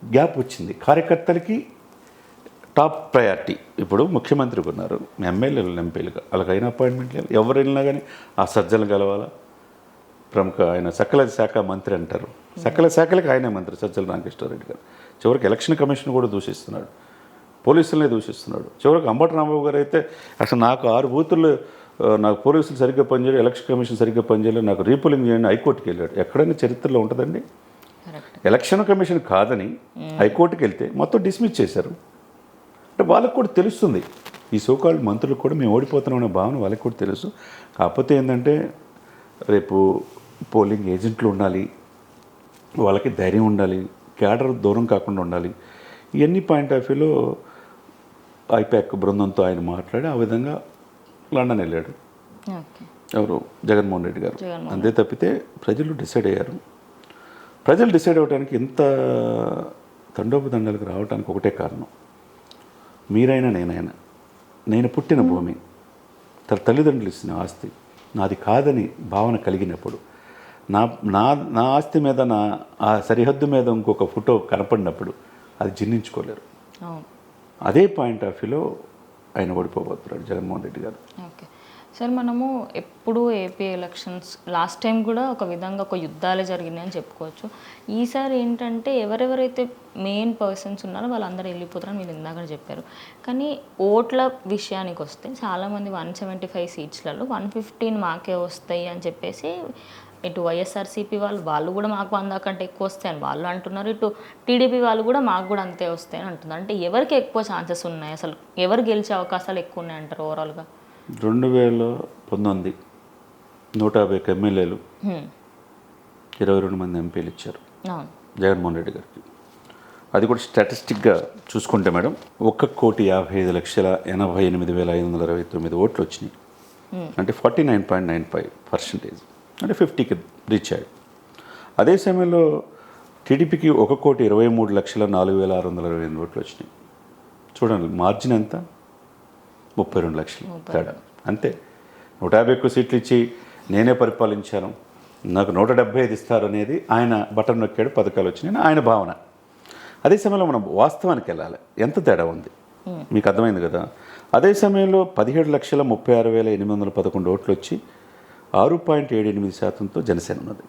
గ్యాప్ వచ్చింది. కార్యకర్తలకి టాప్ ప్రయారిటీ. ఇప్పుడు ముఖ్యమంత్రికి ఉన్నారు, ఎమ్మెల్యేలు ఎంపీలుగా వాళ్ళకైనా అపాయింట్మెంట్ లేదు. ఎవరు వెళ్ళినా కానీ ఆ సజ్జలు కలవాలా. ప్రముఖ ఆయన సకల శాఖ మంత్రి అంటారు, సకల శాఖలకు ఆయనే మంత్రి సజ్జల రామకృష్ణారెడ్డి గారు. చివరికి ఎలక్షన్ కమిషన్ కూడా దూషిస్తున్నాడు, పోలీసులనే దూషిస్తున్నాడు. చివరికి అంబటి రాంబాబు గారు అయితే అసలు నాకు 6 బూతులు నాకు పోలీసులు సరిగ్గా పనిచేయలేదు, ఎలక్షన్ కమిషన్ సరిగ్గా పనిచేయలేదు, నాకు రీపోలింగ్ చేయండి హైకోర్టుకి వెళ్ళాడు. ఎక్కడైనా చరిత్రలో ఉంటుందండి? ఎలక్షన్ కమిషన్ కాదని హైకోర్టుకి వెళ్తే మొత్తం డిస్మిస్ చేశారు. అంటే వాళ్ళకు కూడా తెలుస్తుంది, ఈ సోకాల్డ్ మంత్రులకు కూడా మేము ఓడిపోతున్నామనే భావన వాళ్ళకి కూడా తెలుసు. కాకపోతే ఏంటంటే రేపు పోలింగ్ ఏజెంట్లు ఉండాలి, వాళ్ళకి ధైర్యం ఉండాలి, క్యాడర్ దూరం కాకుండా ఉండాలి. ఇవన్నీ పాయింట్ ఆఫ్ వ్యూలో ఐపాక్ బృందంతో ఆయన మాట్లాడి ఆ విధంగా లండన్ వెళ్ళాడు. ఎవరు? జగన్మోహన్ రెడ్డి గారు. అంతే తప్పితే ప్రజలు డిసైడ్ అయ్యారు. ప్రజలు డిసైడ్ అవ్వడానికి ఇంత తండోపతండాలకు రావడానికి ఒకటే కారణం, మీరైనా నేనైనా, నేను పుట్టిన భూమి, తల్లిదండ్రులు ఇచ్చిన ఆస్తి నాది కాదని భావన కలిగినప్పుడు, నా ఆస్తి మీద ఆ సరిహద్దు మీద ఇంకొక ఫోటో కనపడినప్పుడు అది జీర్ణించుకోలేరు. అదే పాయింట్ ఆఫ్ వ్యూలో ఆయన ఓడిపోబోతున్నాడు జగన్మోహన్ రెడ్డి గారు. ఓకే సార్, మనము ఎప్పుడు ఏపీ ఎలక్షన్స్ లాస్ట్ టైం కూడా ఒక విధంగా ఒక యుద్ధాలే జరిగినాయని చెప్పుకోవచ్చు. ఈసారి ఏంటంటే ఎవరెవరైతే మెయిన్ పర్సన్స్ ఉన్నారో వాళ్ళందరూ వెళ్ళిపోతారని మీరు ఇందాక చెప్పారు. కానీ ఓట్ల విషయానికి వస్తే చాలామంది 175 సీట్స్లలో 115 మాకే వస్తాయి అని చెప్పేసి ఇటు వైఎస్ఆర్సీపీ వాళ్ళు కూడా మాకు 100 కంటే ఎక్కువ వస్తాయని వాళ్ళు అంటున్నారు, ఇటు టీడీపీ వాళ్ళు కూడా మాకు కూడా అంతే వస్తాయని అంటున్నారు. అంటే ఎవరికి ఎక్కువ ఛాన్సెస్ ఉన్నాయి, అసలు ఎవరు గెలిచే అవకాశాలు ఎక్కువ ఉన్నాయంటారు ఓవరాల్గా? 2019 150 ఎమ్మెల్యేలు 22 మంది ఎంపీలు ఇచ్చారు జగన్మోహన్ రెడ్డి గారికి. అది కూడా స్టాటిస్టిక్గా చూసుకుంటే మేడం 1,55,88,529 ఓట్లు వచ్చినాయి. అంటే 49.95%, అంటే 50కి రీచ్ అయ్యాడు. అదే సమయంలో టీడీపీకి 1,23,04,628 ఓట్లు వచ్చినాయి. చూడండి మార్జిన్ ఎంత, 32 లక్షలు తేడా. అంతే. 150 ఎక్కువ సీట్లు ఇచ్చి నేనే పరిపాలించాను, నాకు 175 ఇస్తారు అనేది ఆయన బటన్ నొక్కాడు, పథకాలు వచ్చినాయి ఆయన భావన. అదే సమయంలో మనం వాస్తవానికి వెళ్ళాలి, ఎంత తేడా ఉంది మీకు అర్థమైంది కదా. అదే సమయంలో 17,36,811 ఓట్లు వచ్చి 6.78% జనసేన ఉన్నది.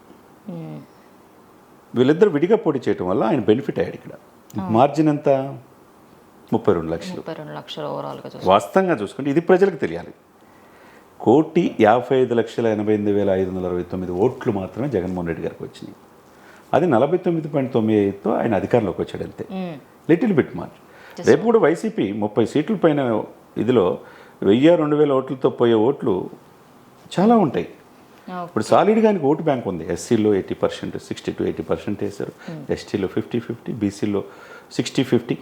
వీళ్ళిద్దరు విడిగా పోటీ చేయడం వల్ల ఆయన బెనిఫిట్ అయ్యాడు. ఇక్కడ మార్జిన్ ఎంత, 32 లక్షలు. వాస్తవంగా చూసుకుంటే ఇది ప్రజలకు తెలియాలి. 1,55,88,529 ఓట్లు మాత్రమే జగన్మోహన్ రెడ్డి గారికి వచ్చినాయి. అది 49.95తో ఆయన అధికారంలోకి వచ్చాడు. అంతే, లిటిల్ బిట్ మార్జిన్. రేపు కూడా వైసీపీ 30 సీట్ల పైన ఇదిలో 1,000-2,000 ఓట్లతో పోయే ఓట్లు చాలా ఉంటాయి. ఇప్పుడు సాలిడ్గా ఆయనకు ఓటు బ్యాంక్ ఉంది. ఎస్సీలో 80%, 60-80% వేశారు, ఎస్టీలో 50-50, బీసీలో 60-50,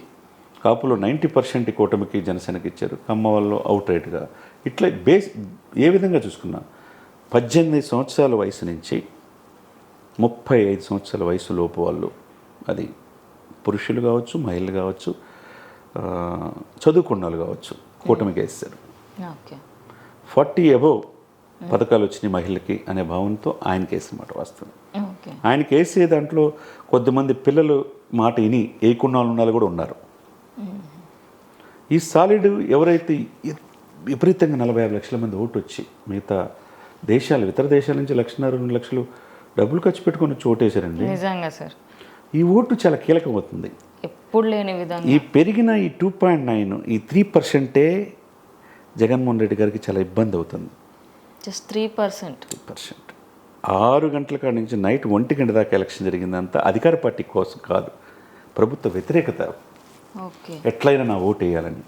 కాపులో 90% కూటమికి జనసేనకి ఇచ్చారు, కమ్మ వాళ్ళు అవుట్ రైట్గా. ఇట్లా ఏ విధంగా చూసుకున్నా 18 సంవత్సరాల వయసు నుంచి 35 సంవత్సరాల వయసు లోపు వాళ్ళు, అది పురుషులు కావచ్చు, మహిళలు కావచ్చు, చదువుకున్న వాళ్ళు కావచ్చు, కూటమికి వేస్తారు. 40 అబోవ్ పథకాలు వచ్చినాయి మహిళకి అనే భావంతో ఆయన కేసు మాట వాస్తవం. ఓకే. ఆయన కేసే దాంట్లో కొద్దిమంది పిల్లలు మాట విని వేయకుండా వాళ్ళు కూడా ఉన్నారు. ఈ సాలిడ్ ఎవరైతే విపరీతంగా 45 లక్షల మంది ఓటు వచ్చి మిగతా దేశాలు ఇతర దేశాల నుంచి 1.5-2 లక్షలు డబ్బులు ఖర్చు పెట్టుకొని వచ్చి ఓటేశారండి. నిజంగా సార్ ఈ ఓటు చాలా కీలకం అవుతుంది. ఎప్పుడు లేని విధంగా ఈ పెరిగిన ఈ 2.9 ఈ 3% జగన్మోహన్ రెడ్డి గారికి చాలా ఇబ్బంది అవుతుంది. జస్ట్ 3%. 3%. 6 గంటల కాడి నుంచి నైట్ 1 గంట దాకా ఎలక్షన్ జరిగిందంతా అధికార పార్టీ కోసం కాదు, ప్రభుత్వ వ్యతిరేకత. ఓకే. ఎట్లయినా నా ఓటు వేయాలని.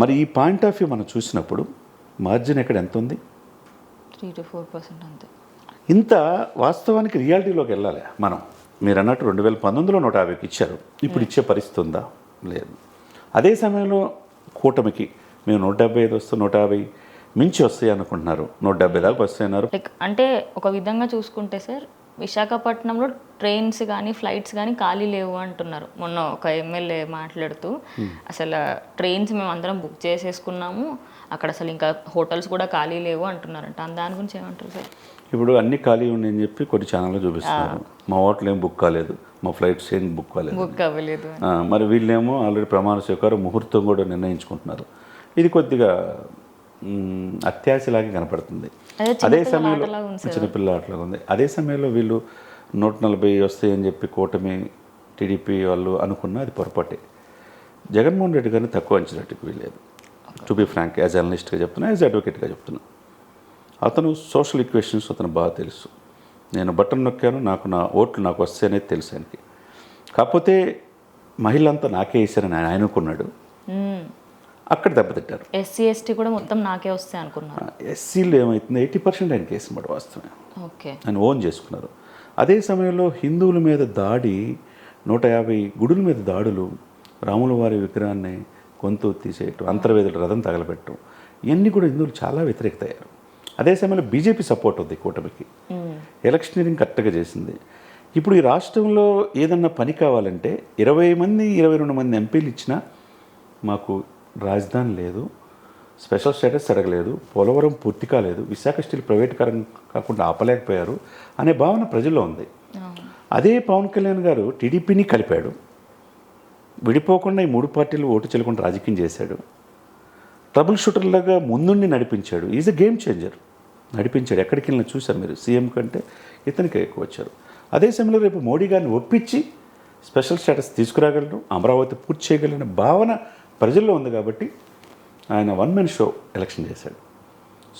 మరి ఈ పాయింట్ ఆఫ్ వ్యూ మనం చూసినప్పుడు మార్జిన్ ఎక్కడ ఎంత ఉంది? 3 to 4% అంతే. ఇంత వాస్తవానికి రియాలిటీలోకి వెళ్ళాలి మనం. మీరు అన్నట్టు 2019లో 150కి ఇచ్చారు, ఇప్పుడు ఇచ్చే పరిస్థితి ఉందా? లేదు. అదే సమయంలో కూటమికి మేము 175 వస్తూ 150 మించి వస్తాయి అనుకుంటున్నారు, 170 దాకా వస్తాయన్నారు. లైక్ అంటే ఒక విధంగా చూసుకుంటే సార్ విశాఖపట్నంలో ట్రైన్స్ కానీ ఫ్లైట్స్ కానీ ఖాళీ లేవు అంటున్నారు. మొన్న ఒక ఎమ్మెల్యే మాట్లాడుతూ అసలు ట్రైన్స్ మేము అందరం బుక్ చేసేసుకున్నాము, అక్కడ అసలు ఇంకా హోటల్స్ కూడా ఖాళీ లేవు అంటున్నారంట. దాని గురించి ఏమంటారు సార్? ఇప్పుడు అన్ని ఖాళీ ఉన్నాయని చెప్పి కొన్ని ఛానల్లో చూపిస్తున్నారు. మా హోటల్ ఏం బుక్ కాలేదు, మా ఫ్లైట్స్ ఏం బుక్ అవ్వలేదు. మరి వీళ్ళేమో ఆల్రెడీ ప్రమాణ స్వీకారం ముహూర్తం కూడా నిర్ణయించుకుంటున్నారు. ఇది కొద్దిగా అత్యాశలాగా కనపడుతుంది. అదే సమయంలో చిన్నపిల్ల ఆటలాగా ఉంది. అదే సమయంలో వీళ్ళు 140 వస్తాయని చెప్పి కూటమి టీడీపీ వాళ్ళు అనుకున్నా అది పొరపాటే. జగన్మోహన్ రెడ్డి గారిని తక్కువ అంచనాటికి వీలేదు. టు బి ఫ్రాంక్, యాజ్ జర్నలిస్ట్గా చెప్తున్నా, యాజ్ అడ్వకేట్గా చెప్తున్నా. అతను సోషల్ ఈక్వేషన్స్ అతను బాగా తెలుసు. నేను బటన్ నొక్కాను, నా ఓట్లు నాకు వస్తాయి అనేది తెలుసు ఆయనకి. కాకపోతే మహిళంతా నాకే వేశారని ఆయన అనుకున్నాడు, అక్కడ దెబ్బతిట్టారు. ఎస్సీ ఎస్టీ కూడా మొత్తం నాకే వస్తాయి అనుకున్నారు. ఎస్సీలు ఏమవుతుంది 80% ఆయన కేసు మాట వాస్తవమే. ఓకే. ఆయన ఓన్ చేసుకున్నారు. అదే సమయంలో హిందువుల మీద దాడి, 150 గుడుల మీద దాడులు, రాముల వారి విగ్రహాన్ని గొంతు తీసేయటం, అంతర్వేదుల రథం తగలబెట్టడం, ఇవన్నీ కూడా హిందువులు చాలా వ్యతిరేకత అయ్యారు. అదే సమయంలో బీజేపీ సపోర్ట్ ఉంది కూటమికి. ఎలక్షనీరింగ్ కరెక్ట్గా చేసింది. ఇప్పుడు ఈ రాష్ట్రంలో ఏదన్నా పని కావాలంటే 22 మంది ఎంపీలు ఇచ్చినా మాకు రాజధాని లేదు, స్పెషల్ స్టేటస్ అడగలేదు, పోలవరం పూర్తి కాలేదు, విశాఖ స్టీల్ ప్రైవేటీకరణ కాకుండా ఆపలేకపోయారు అనే భావన ప్రజల్లో ఉంది. అదే పవన్ కళ్యాణ్ గారు టీడీపీని కలిపాడు, విడిపోకుండా ఈ 3 పార్టీలు ఓటు చెల్లకుండా రాజకీయం చేశాడు, ట్రబుల్ షూటర్లాగా ముందుండి నడిపించాడు. Is a game changer. నడిపించాడు. ఎక్కడికి వెళ్ళినా చూశారు మీరు, సీఎం కంటే ఇతనికి ఎక్కువ వచ్చారు. అదే సమయంలో రేపు మోడీ గారిని ఒప్పించి స్పెషల్ స్టేటస్ తీసుకురాగలరు, అమరావతి పూర్తి చేయగలిగిన భావన ప్రజల్లో ఉంది. కాబట్టి ఆయన 1 man షో ఎలక్షన్ చేశాడు.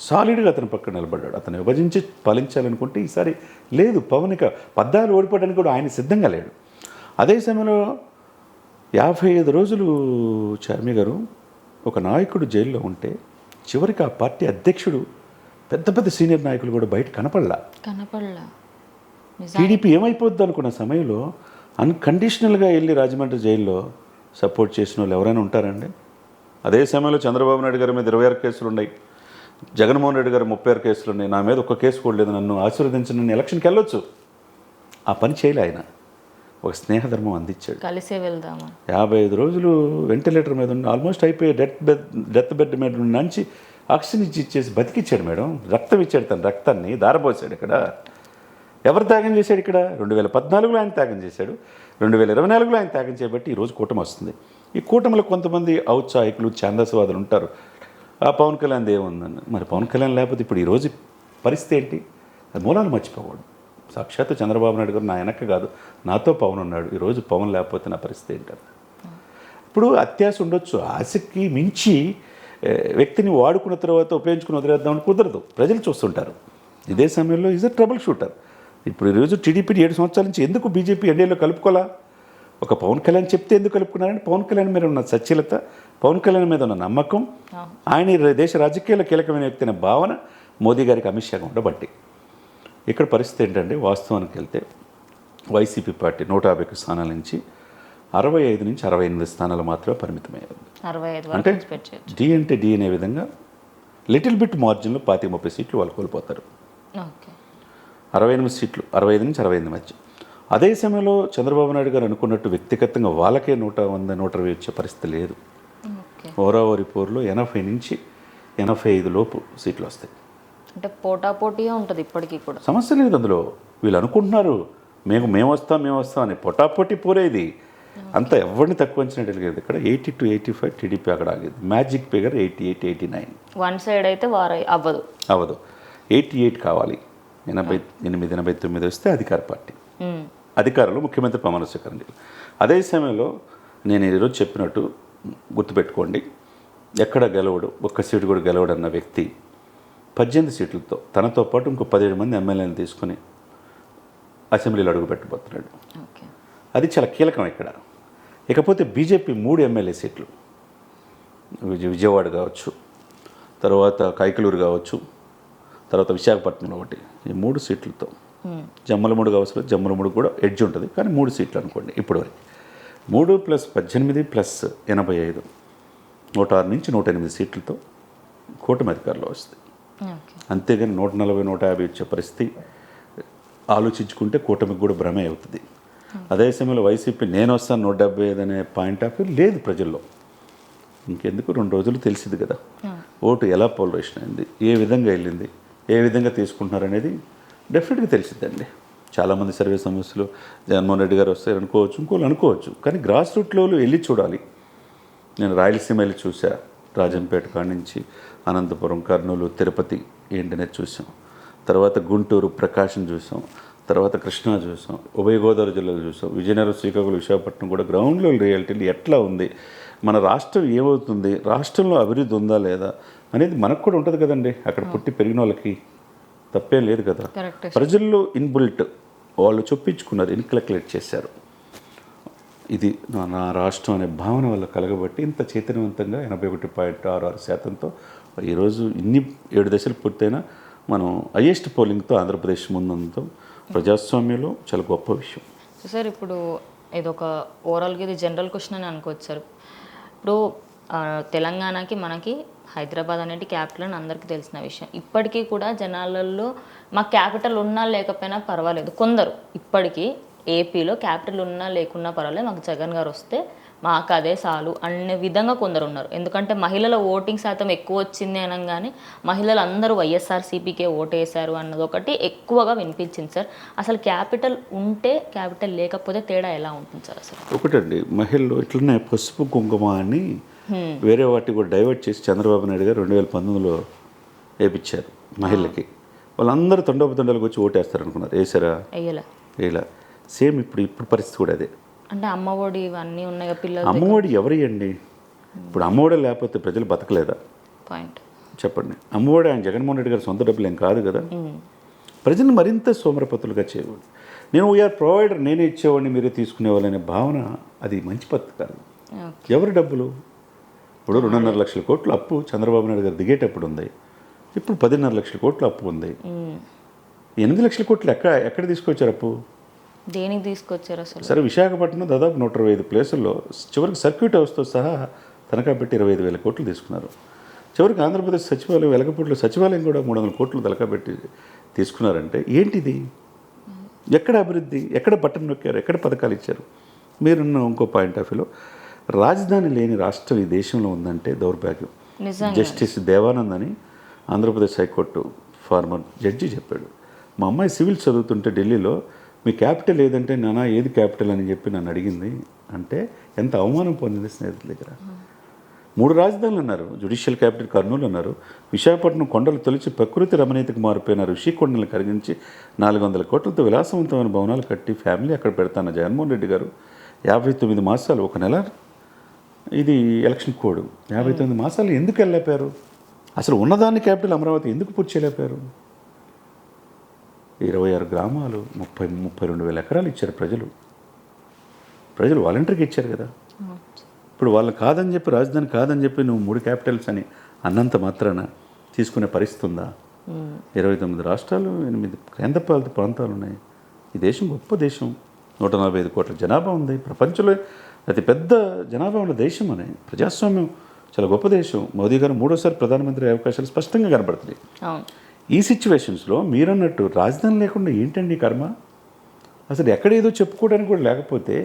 సాలిడ్గా అతని పక్కన నిలబడ్డాడు. అతను విభజించి పాలించాలనుకుంటే ఈసారి లేదు. పవన్కి 14 ఓడిపోవడానికి కూడా ఆయన సిద్ధంగా లేడు. అదే సమయంలో 55 రోజులు చార్మి గారు ఒక నాయకుడు జైల్లో ఉంటే చివరికి ఆ పార్టీ అధ్యక్షుడు పెద్ద సీనియర్ నాయకులు కూడా బయట కనపడలా. టీడీపీ ఏమైపోద్ది అనుకున్న సమయంలో అన్కండిషనల్గా వెళ్ళి రాజమండ్రి జైల్లో సపోర్ట్ చేసిన వాళ్ళు ఎవరైనా ఉంటారండి? అదే సమయంలో చంద్రబాబు నాయుడు గారి మీద 26 కేసులు ఉన్నాయి, జగన్మోహన్ రెడ్డి గారు 36 కేసులు ఉన్నాయి, నా మీద ఒక్క కేసు కూడా లేదు, నన్ను ఆశీర్వదించి నన్ను ఎలక్షన్కి వెళ్ళొచ్చు. ఆ పని చేయలే. ఆయన ఒక స్నేహధర్మం అందించాడు. కలిసే వెళ్దామా. 55 రోజులు వెంటిలేటర్ మీద ఉండి ఆల్మోస్ట్ అయిపోయి డెత్ బెడ్ మీద నుంచి ఆక్సిజన్ ఇచ్చేసి బతికిచ్చాడు మేడం. రక్తం ఇచ్చాడు, తన రక్తాన్ని దారపోసాడు. ఇక్కడ ఎవరు త్యాగం చేశాడు? ఇక్కడ 2014లో ఆయన త్యాగం చేశాడు, 2024లో ఆయన త్యాగం చేయబట్టి ఈరోజు కూటమి వస్తుంది. ఈ కూటమిలో కొంతమంది ఔత్సాహికులు, ఛాందసవాదులు ఉంటారు. ఆ పవన్ కళ్యాణ్ ఏముందని. మరి పవన్ కళ్యాణ్ లేకపోతే ఇప్పుడు ఈరోజు పరిస్థితి ఏంటి? అది మూలాలు మర్చిపోకూడదు. సాక్షాత్తు చంద్రబాబు నాయుడు గారు నా వెనక కాదు, నాతో పవన్ ఉన్నాడు. ఈరోజు పవన్ లేకపోతే నా పరిస్థితి ఏంటది? ఇప్పుడు అత్యాశ ఉండొచ్చు, ఆశకి మించి వ్యక్తిని వాడుకున్న తర్వాత ఉపయోగించుకుని వదిలేద్దామని కుదరదు. ప్రజలు చూస్తుంటారు. ఇదే సమయంలో ఈజ్ అ ట్రబుల్ షూటర్. ఇప్పుడు ఈరోజు టీడీపీ 7 సంవత్సరాల నుంచి ఎందుకు బీజేపీ ఎన్డీఏలో కలుపుకోలా? ఒక పవన్ కళ్యాణ్ చెప్తే ఎందుకు కలుపుకున్నారంటే పవన్ కళ్యాణ్ మీద ఉన్న సచ్ఛీలత, పవన్ కళ్యాణ్ మీద ఉన్న నమ్మకం, ఆయన దేశ రాజకీయాల్లో కీలకమైన వ్యక్తి అనే భావన మోదీ గారికి, అమిత్ షాకి ఉండబట్టి. ఇక్కడ పరిస్థితి ఏంటంటే వాస్తవానికి వెళ్తే వైసీపీ పార్టీ 150 స్థానాల నుంచి 65 నుంచి 68 స్థానాలు మాత్రమే పరిమితమయ్యారు. అంటే డి అంటే డి అనే విధంగా లిటిల్ బిట్ మార్జిన్లో 25-30 సీట్లు వాళ్ళు కోల్పోతారు. 68 సీట్లు, 65 నుంచి 68 మధ్య. అదే సమయంలో చంద్రబాబు నాయుడు గారు అనుకున్నట్టు వ్యక్తిగతంగా వాళ్ళకే 100-120 వచ్చే పరిస్థితి లేదు. ఓరావరి పోరులో 80 నుంచి 85 లోపు సీట్లు వస్తాయి. అంటే పోటాపోటీగా ఉంటుంది ఇప్పటికీ కూడా. సమస్య లేదు అందులో. వీళ్ళు అనుకుంటున్నారు మేము వస్తాం అని. పొటాపోటీ పోరేది అంతా ఎవరిని తక్కువ అంచనా లేదు. ఇక్కడ 80 to 85 టీడీపీ అక్కడ ఆగేది. Magic figure 88, 89. వన్ సైడ్ అయితే అవ్వదు. 88 కావాలి. 88, 89 వస్తే అధికార పార్టీ అధికారంలో ముఖ్యమంత్రి ప్రమాణ స్వీకారం చేయాలి. అదే సమయంలో నేను ఈరోజు చెప్పినట్టు గుర్తుపెట్టుకోండి, ఎక్కడ గెలవడు, ఒక్క సీటు కూడా గెలవడు అన్న వ్యక్తి 18 సీట్లతో తనతో పాటు ఇంకో 17 మంది ఎమ్మెల్యేలను తీసుకుని అసెంబ్లీలో అడుగు పెట్టబోతున్నాడు. అది చాలా కీలకం ఇక్కడ. ఇకపోతే బీజేపీ 3 ఎమ్మెల్యే సీట్లు, విజయవాడ కావచ్చు, తర్వాత కైకలూరు కావచ్చు, తర్వాత విశాఖపట్నంలో ఒకటి, ఈ 3 సీట్లతో జమ్మలమూడు కావచ్చు. జమ్మలమూడు కూడా ఎడ్జ్ ఉంటుంది, కానీ 3 సీట్లు అనుకోండి ఇప్పటివరకు. 3 + 18 + 85, 106 నుంచి 108 సీట్లతో కూటమి అధికారంలో వస్తుంది. అంతేగాని 140, 150 వచ్చే పరిస్థితి ఆలోచించుకుంటే కూటమికి కూడా భ్రమే అవుతుంది. అదే సమయంలో వైసీపీ నేను వస్తాను 175 అనే పాయింట్ ఆఫ్ వ్యూ లేదు ప్రజల్లో. ఇంకెందుకు 2 రోజులు తెలిసింది కదా ఓటు ఎలా పోలరైజేషన్ అయింది, ఏ విధంగా వెళ్ళింది, ఏ విధంగా తీసుకుంటున్నారు అనేది డెఫినెట్గా తెలిసిద్దండి. చాలామంది సర్వే సమస్యలు జగన్మోహన్ రెడ్డి గారు వస్తారు అనుకోవచ్చు, ఇంకోళ్ళు అనుకోవచ్చు, కానీ గ్రాస్ రూట్లో వెళ్ళి చూడాలి. నేను రాయలసీమ వెళ్ళి చూసా, రాజంపేట కాడి నుంచి అనంతపురం, కర్నూలు, తిరుపతి ఏంటనేది చూసాం. తర్వాత గుంటూరు, ప్రకాశం చూసాం. తర్వాత కృష్ణా చూసాం, ఉభయ గోదావరి జిల్లాలు చూసాం, విజయనగరం, శ్రీకాకుళం, విశాఖపట్నం కూడా గ్రౌండ్లో రియాలిటీలు ఎట్లా ఉంది, మన రాష్ట్రం ఏమవుతుంది, రాష్ట్రంలో అభివృద్ధి ఉందా లేదా అనేది మనకు కూడా ఉంటుంది కదండి. అక్కడ పుట్టి పెరిగిన వాళ్ళకి తప్పేం లేదు కదా. ప్రజల్లో ఇన్బుల్ట్ వాళ్ళు చొప్పించుకున్నారు, ఇన్కలక్యులేట్ చేశారు. ఇది నా రాష్ట్రం అనే భావన వల్ల కలగబట్టి ఇంత చైతన్యవంతంగా 81.66% ఈరోజు ఇన్ని 7 దశలు పూర్తయినా మనం హైయెస్ట్ పోలింగ్తో ఆంధ్రప్రదేశ్ ముందుందాం. ప్రజాస్వామ్యంలో చాలా గొప్ప విషయం. సార్ ఇప్పుడు ఇదొక ఓవరాల్గా ఇది జనరల్ క్వశ్చన్ అని అనుకోవచ్చు సార్. ఇప్పుడు తెలంగాణకి మనకి హైదరాబాద్ అనేది క్యాపిటల్ అని అందరికీ తెలిసిన విషయం. ఇప్పటికీ కూడా జనాలలో మా క్యాపిటల్ ఉన్నా లేకపోయినా పర్వాలేదు, కొందరు ఇప్పటికీ ఏపీలో క్యాపిటల్ ఉన్నా లేకున్నా పర్వాలేదు, మాకు జగన్ గారు వస్తే మాకు అదే చాలు అనే విధంగా కొందరు ఉన్నారు. ఎందుకంటే మహిళల ఓటింగ్ శాతం ఎక్కువ వచ్చింది అనగానే మహిళలు అందరూ వైఎస్ఆర్సీపీకే ఓటేశారు అన్నది ఒకటి ఎక్కువగా వినిపించింది సార్. అసలు క్యాపిటల్ ఉంటే క్యాపిటల్ లేకపోతే తేడా ఎలా ఉంటుంది సార్? అసలు ఒకటండి, మహిళలు ఇట్లనే పసుపు కుంకుమ అని వేరే వాటికి కూడా డైవర్ట్ చేసి చంద్రబాబు నాయుడు గారు 2019లో వేయించారు మహిళలకి. వాళ్ళందరూ తండోపతండాలకు వచ్చి ఓటేస్తారు అనుకున్నారు, వేసారా? వేయలా. సేమ్ ఇప్పుడు పరిస్థితి కూడా అదే. అంటే అమ్మఒడి ఇవన్నీ ఉన్నాయి పిల్లలు. అమ్మఒడి ఎవరు ఇవ్వండి? ఇప్పుడు అమ్మఒడి లేకపోతే ప్రజలు బతకలేదా? పాయింట్ చెప్పండి. అమ్మఒడి ఆయన జగన్మోహన్ రెడ్డి గారి సొంత డబ్బులు ఏం కాదు కదా. ప్రజలు మరింత సోమరపతులుగా చేయకూడదు. నేను వీఆర్ ప్రొవైడర్, నేనే ఇచ్చేవాడిని మీరే తీసుకునేవాళ్ళనే భావన అది మంచి పద్ధతి కాదు. ఎవరి డబ్బులు? ఇప్పుడు 2.5 లక్షల కోట్లు అప్పు చంద్రబాబు నాయుడు గారు దిగేటప్పుడు ఉంది, ఇప్పుడు 10.5 లక్షల కోట్లు అప్పు ఉంది. 8 లక్షల కోట్లు ఎక్కడ తీసుకొచ్చారు అప్పు? దేనికి తీసుకొచ్చారు అసలు? సరే, విశాఖపట్నం దాదాపు 125 ప్లేసుల్లో చివరికి సర్క్యూట్ హౌస్తో సహా తనఖా పెట్టి 25,000 కోట్లు తీసుకున్నారు. చివరికి ఆంధ్రప్రదేశ్ సచివాలయం వెలగపూడిలో సచివాలయం కూడా 300 కోట్లు తనఖా పెట్టి తీసుకున్నారంటే ఏంటిది? ఎక్కడ అభివృద్ధి, ఎక్కడ బటన్ నొక్కారు, ఎక్కడ పథకాలు ఇచ్చారు? మీరున్న ఇంకో పాయింట్ ఆఫ్ వ్యూలో రాజధాని లేని రాష్ట్రం ఈ దేశంలో ఉందంటే దౌర్భాగ్యం. జస్టిస్ దేవానంద్ అని ఆంధ్రప్రదేశ్ హైకోర్టు ఫార్మర్ జడ్జి చెప్పాడు. మా అమ్మాయి సివిల్ చదువుతుంటే ఢిల్లీలో మీ క్యాపిటల్ ఏదంటే నానా ఏది క్యాపిటల్ అని చెప్పి నన్ను అడిగింది అంటే ఎంత అవమానం పొందింది స్నేహితుల దగ్గర. 3 రాజధానులు అన్నారు. జ్యుడిషియల్ క్యాపిటల్ కర్నూలు అన్నారు. విశాఖపట్నం కొండలు తొలిచి ప్రకృతి రమణీయతకు మారిపోయిన ఋషికొండలను కరిగించి 400 కోట్లతో విలాసవంతమైన భవనాలు కట్టి ఫ్యామిలీ అక్కడ పెడతాన్న జగన్మోహన్ రెడ్డి గారు 59 మాసాలు, 1 నెల ఇది ఎలక్షన్ కోడ్, 59 మాసాలు ఎందుకు వెళ్ళలేపారు? అసలు ఉన్నదాన్ని క్యాపిటల్ అమరావతి ఎందుకు పూర్తి చేయలేపారు? 26 గ్రామాలు, 32,000 ఎకరాలు ఇచ్చారు ప్రజలు వాలంటీర్కి ఇచ్చారు కదా. ఇప్పుడు వాళ్ళు కాదని చెప్పి, రాజధాని కాదని చెప్పి నువ్వు 3 క్యాపిటల్స్ అని అన్నంత మాత్రాన తీసుకునే పరిస్థితి ఉందా? 29 రాష్ట్రాలు, 8 కేంద్రపాలిత ప్రాంతాలు ఉన్నాయి. ఈ దేశం గొప్ప దేశం, 145 కోట్ల జనాభా ఉంది, ప్రపంచంలో అతిపెద్ద జనాభా ఉన్న దేశం అని. ప్రజాస్వామ్యం చాలా గొప్ప దేశం. మోదీ గారు 3వ ప్రధానమంత్రి అవకాశాలు స్పష్టంగా కనబడుతుంది. ఈ సిచ్యువేషన్స్లో మీరన్నట్టు రాజధాని లేకుండా ఏంటండి కర్మ? అసలు ఎక్కడేదో చెప్పుకోవడానికి కూడా లేకపోతే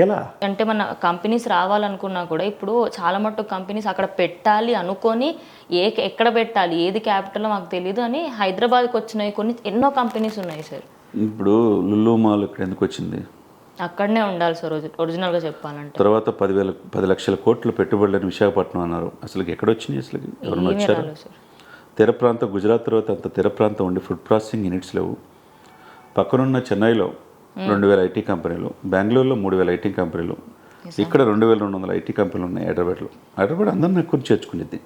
ఎలా? అంటే మన కంపెనీస్ రావాలనుకున్నా కూడా ఇప్పుడు చాలా మటుకు కంపెనీస్ అక్కడ పెట్టాలి అనుకొని ఎక్కడ పెట్టాలి, ఏది క్యాపిటల్ మాకు తెలియదు అని హైదరాబాద్కి వచ్చినాయి కొన్ని ఎన్నో కంపెనీస్ ఉన్నాయి సార్. ఇప్పుడు లులు మాల్ ఇక్కడ ఎందుకు వచ్చింది? అక్కడనే ఉండాలి సార్ ఒరిజినల్గా చెప్పాలంటే. తర్వాత 10 లక్షల కోట్లు పెట్టుబడులని విశాఖపట్నం అన్నారు. అసలు ఎక్కడొచ్చినాయి? అసలు ఎవరైనా వచ్చారు? తీర ప్రాంతం గుజరాత్ తర్వాత అంత తీర ప్రాంతం ఉండి ఫుడ్ ప్రాసెసింగ్ యూనిట్స్ లేవు. పక్కనున్న చెన్నైలో 2000 ఐటీ కంపెనీలు, బెంగళూరులో 3000 ఐటీ కంపెనీలు, ఇక్కడ 2200 ఐటీ కంపెనీలు ఉన్నాయి హైదరాబాద్లో. హైదరాబాద్ అందరిని ఎక్కువ చేర్చుకునేది.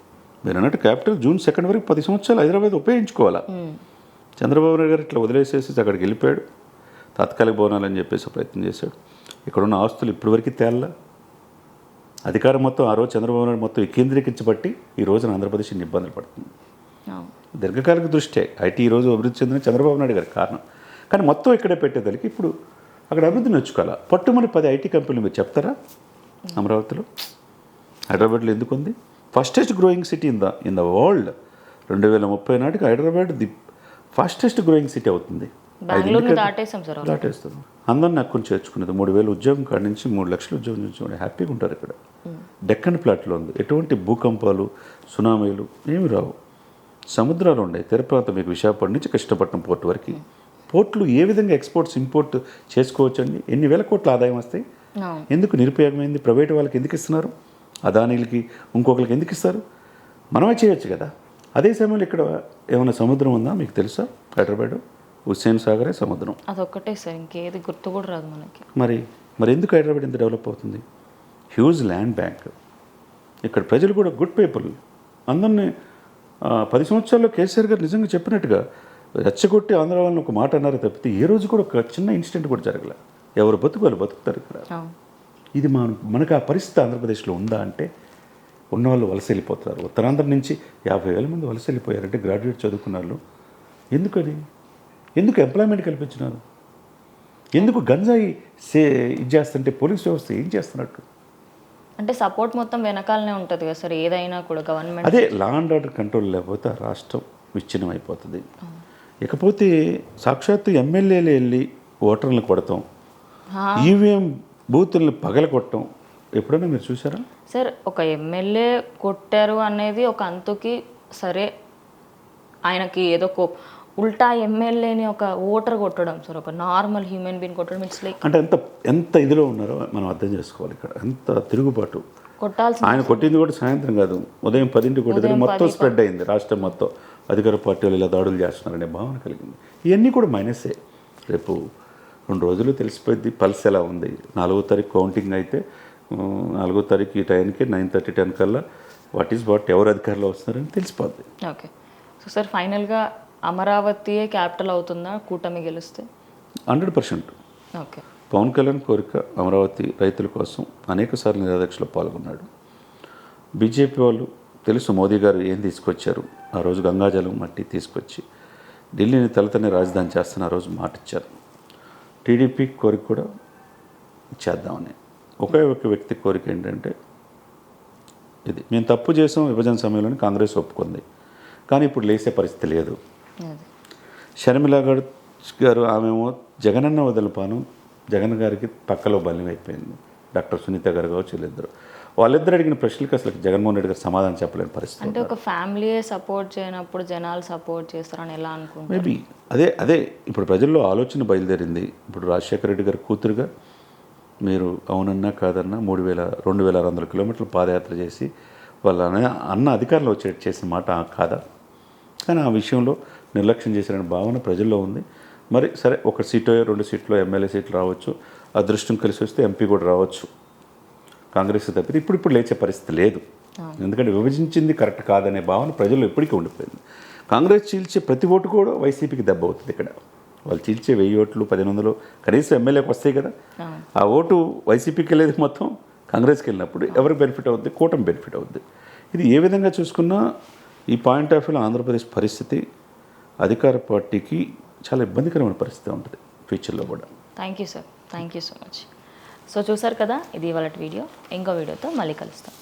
మీరు అన్నట్టు క్యాపిటల్ జూన్ 2 వరకు 10 సంవత్సరాలు హైదరాబాద్ ఉపయోగించుకోవాలా. చంద్రబాబు నాయుడు గారు ఇట్లా వదిలేసేసి అక్కడికి వెళ్ళిపోయాడు. తాత్కాలిక భవనాలని చెప్పేసి ప్రయత్నం చేశాడు. ఇక్కడున్న ఆస్తులు ఇప్పటివరకు తేల్లా. అధికారం మొత్తం ఆ రోజు చంద్రబాబు నాయుడు మొత్తం వికేంద్రీకరించబట్టి ఈ రోజున ఆంధ్రప్రదేశ్ ఇన్ని ఇబ్బందులు పడుతుంది. దీర్ఘకాలిక దృష్ట్యే ఐటీ ఈ రోజు అభివృద్ధి చెందిన చంద్రబాబు నాయుడు గారి కారణం. కానీ మొత్తం ఇక్కడే పెట్టేదానికి ఇప్పుడు అక్కడ అభివృద్ధి నొచ్చుకోవాలా. పట్టుమని 10 ఐటీ కంపెనీలు మీరు చెప్తారా? అమరావతిలో, హైదరాబాద్లో ఎందుకు ఉంది? Fastest growing city in the world. 2030 నాటికి Hyderabad the fastest growing city అవుతుంది. దాటేస్తుంది. అందరిని అక్కుని చేర్చుకునేది. 3000 ఉద్యోగం కాడి నుంచి 3 లక్షల ఉద్యోగం నుంచి హ్యాపీగా ఉంటారు ఇక్కడ. డెక్కన్ ప్లాట్లో ఉంది. ఎటువంటి భూకంపాలు, సునామీలు ఏమి రావు. సముద్రాలు ఉన్నాయి. తీర ప్రాంతం మీకు విశాఖపట్నం నుంచి కృష్ణపట్నం పోర్టు వరకు. పోర్టులు ఏ విధంగా ఎక్స్పోర్ట్స్ ఇంపోర్ట్ చేసుకోవచ్చండి? ఎన్ని వేల కోట్ల ఆదాయం వస్తాయి? ఎందుకు నిరుపయోగమైంది? ప్రైవేట్ వాళ్ళకి ఎందుకు ఇస్తున్నారు? అదానీలకి ఇంకొకరికి ఎందుకు ఇస్తారు? మనమే చేయొచ్చు కదా. అదే సమయంలో ఇక్కడ ఏమైనా సముద్రం ఉందా మీకు తెలుసా? హైదరాబాద్ హుస్సేన్ సాగరే సముద్రం. అదొక్కటే సార్, ఇంకేది గుర్తు కూడా రాదు మనకి. మరి ఎందుకు హైదరాబాద్ ఎంత డెవలప్ అవుతుంది? Huge land bank. ఇక్కడ ప్రజలు కూడా గుడ్ పీపుల్. అందరినీ 10 సంవత్సరాల్లో కేసీఆర్ గారు నిజంగా చెప్పినట్టుగా రెచ్చగొట్టి ఆంధ్ర వాళ్ళని ఒక మాట అన్నారు తప్పితే ఏ రోజు కూడా ఒక చిన్న ఇన్సిడెంట్ కూడా జరగలే. ఎవరు బతుకుతారు ఇక్కడ. ఇది మనకు ఆ పరిస్థితి ఆంధ్రప్రదేశ్లో ఉందా అంటే ఉన్నవాళ్ళు వలస వెళ్ళిపోతారు. ఉత్తరాంధ్ర నుంచి 50,000 మంది వలస వెళ్ళిపోయారంటే గ్రాడ్యుయేట్ చదువుకున్న వాళ్ళు. ఎందుకు ఎంప్లాయ్మెంట్ కల్పించినారు? ఎందుకు గంజాయి ఇది చేస్తుంటే పోలీస్ వ్యవస్థ ఏం చేస్తున్నట్టు? అంటే సపోర్ట్ మొత్తం వెనకాలనే ఉంటుంది కదా సార్, ఏదైనా కూడా గవర్నమెంట్. అదే లా అండ్ ఆర్డర్ కంట్రోల్ లేకపోతే రాష్ట్రం విచ్ఛిన్నం అయిపోతుంది. ఇకపోతే సాక్షాత్తు ఎమ్మెల్యేలు వెళ్ళి ఓటర్లను కొడతాం, ఈవీఎం బూతుల్ని పగలగొట్టడం ఎప్పుడైనా మీరు చూసారా సార్? ఒక ఎమ్మెల్యే కొట్టారు అనేది ఒక అంతుకి సరే, ఆయనకి ఏదో ఉల్టా ఎమ్మెల్యేని ఒక ఓటర్ కొట్టడం సార్, ఒక నార్మల్ హ్యూమన్ బీయింగ్ కొట్టడం, ఇట్స్ లైక్ అంటే ఎంత ఇదిలో ఉన్నారో మనం అర్థం చేసుకోవాలి. ఇక్కడ ఎంత తిరుగుబాటు. కొట్టాల్సి ఆయన కొట్టింది కూడా సాయంత్రం కాదు, ఉదయం 10ంటికి కొట్టింది. మొత్తం స్ప్రెడ్ అయింది రాష్ట్రం మొత్తం. అధికార పార్టీ వాళ్ళు ఇలా దాడులు చేస్తున్నారనే భావన కలిగింది. ఇవన్నీ కూడా మైనసే. రేపు 2 రోజులు తెలిసిపోయింది పల్స్ ఎలా ఉంది. 4వ తారీఖు కౌంటింగ్ అయితే 4వ తారీఖు ఈ టైంకి 9:30, 10 కల్లా వాట్ ఎవరు అధికారంలో వస్తున్నారని తెలిసిపోద్ది. ఓకే. సో సార్, ఫైనల్గా అమరావతియే క్యాపిటల్ అవుతుందా కూటమి గెలిస్తే? 100%. ఓకే. పవన్ కళ్యాణ్ కోరిక అమరావతి రైతుల కోసం అనేక సార్లు నిరాదీక్షలో పాల్గొన్నాడు. బీజేపీ వాళ్ళు తెలుసు మోదీ గారు ఏం తీసుకొచ్చారు. ఆ రోజు గంగాజలం మట్టి తీసుకొచ్చి ఢిల్లీని తలతనే రాజధాని చేస్తున్న ఆ రోజు మాట ఇచ్చారు. టీడీపీ కోరిక కూడా చేద్దామని. ఒకే ఒక వ్యక్తి కోరిక ఏంటంటే ఇది, మేము తప్పు చేసాం విభజన సమయంలోనే కాంగ్రెస్ ఒప్పుకుంది, కానీ ఇప్పుడు లేసే పరిస్థితి లేదు. షర్మిల గారు ఆమెమో జగనన్న వదిలిపాను, జగన్ గారికి పక్కలో బలం అయిపోయింది. డాక్టర్ సునీత గారు కావచ్చు, వాళ్ళిద్దరు అడిగిన ప్రశ్నలకు అసలు జగన్మోహన్ రెడ్డి గారు సమాధానం చెప్పలేని పరిస్థితి. అంటే ఒక ఫ్యామిలీ సపోర్ట్ చేయనప్పుడు జనాలు సపోర్ట్ చేస్తారని ఎలా అనుకుంటారు? మేబీ అదే ఇప్పుడు ప్రజల్లో ఆలోచన బయలుదేరింది. ఇప్పుడు రాజశేఖర రెడ్డి గారి కూతురుగా మీరు అవునన్నా కాదన్నా 2,600 కిలోమీటర్లు పాదయాత్ర చేసి వాళ్ళ అన్న అధికారంలో వచ్చేట్టు చేసిన మాట కాదా? కానీ ఆ విషయంలో నిర్లక్ష్యం చేసిన భావన ప్రజల్లో ఉంది. మరి సరే, 1 సీటో 2 సీట్లో ఎమ్మెల్యే సీట్లు రావచ్చు, అదృష్టం కలిసి వస్తే ఎంపీ కూడా రావచ్చు కాంగ్రెస్ తప్పితే. ఇప్పుడు లేచే పరిస్థితి లేదు. ఎందుకంటే విభజించింది కరెక్ట్ కాదనే భావన ప్రజల్లో ఎప్పటికీ ఉండిపోయింది. కాంగ్రెస్ చీల్చే ప్రతి ఓటు కూడా వైసీపీకి దెబ్బ అవుతుంది. ఇక్కడ వాళ్ళు చీల్చే 1000 ఓట్లు 1500 కనీసం ఎమ్మెల్యేకి వస్తాయి కదా, ఆ ఓటు వైసీపీకి వెళ్ళేది మొత్తం కాంగ్రెస్కి వెళ్ళినప్పుడు ఎవరికి బెనిఫిట్ అవుద్ది? కూటమి బెనిఫిట్ అవుద్ది. ఇది ఏ విధంగా చూసుకున్నా ఈ పాయింట్ ఆఫ్ వ్యూలో ఆంధ్రప్రదేశ్ పరిస్థితి అధికార పార్టీకి చాలా ఇబ్బందికరమైన పరిస్థితి ఉంటుంది ఫ్యూచర్లో కూడా. Thank you sir, thank you so much. So చూసారు కదా, ఇది ఇవాళ వీడియో. ఇంకో వీడియోతో మళ్ళీ కలుస్తాం.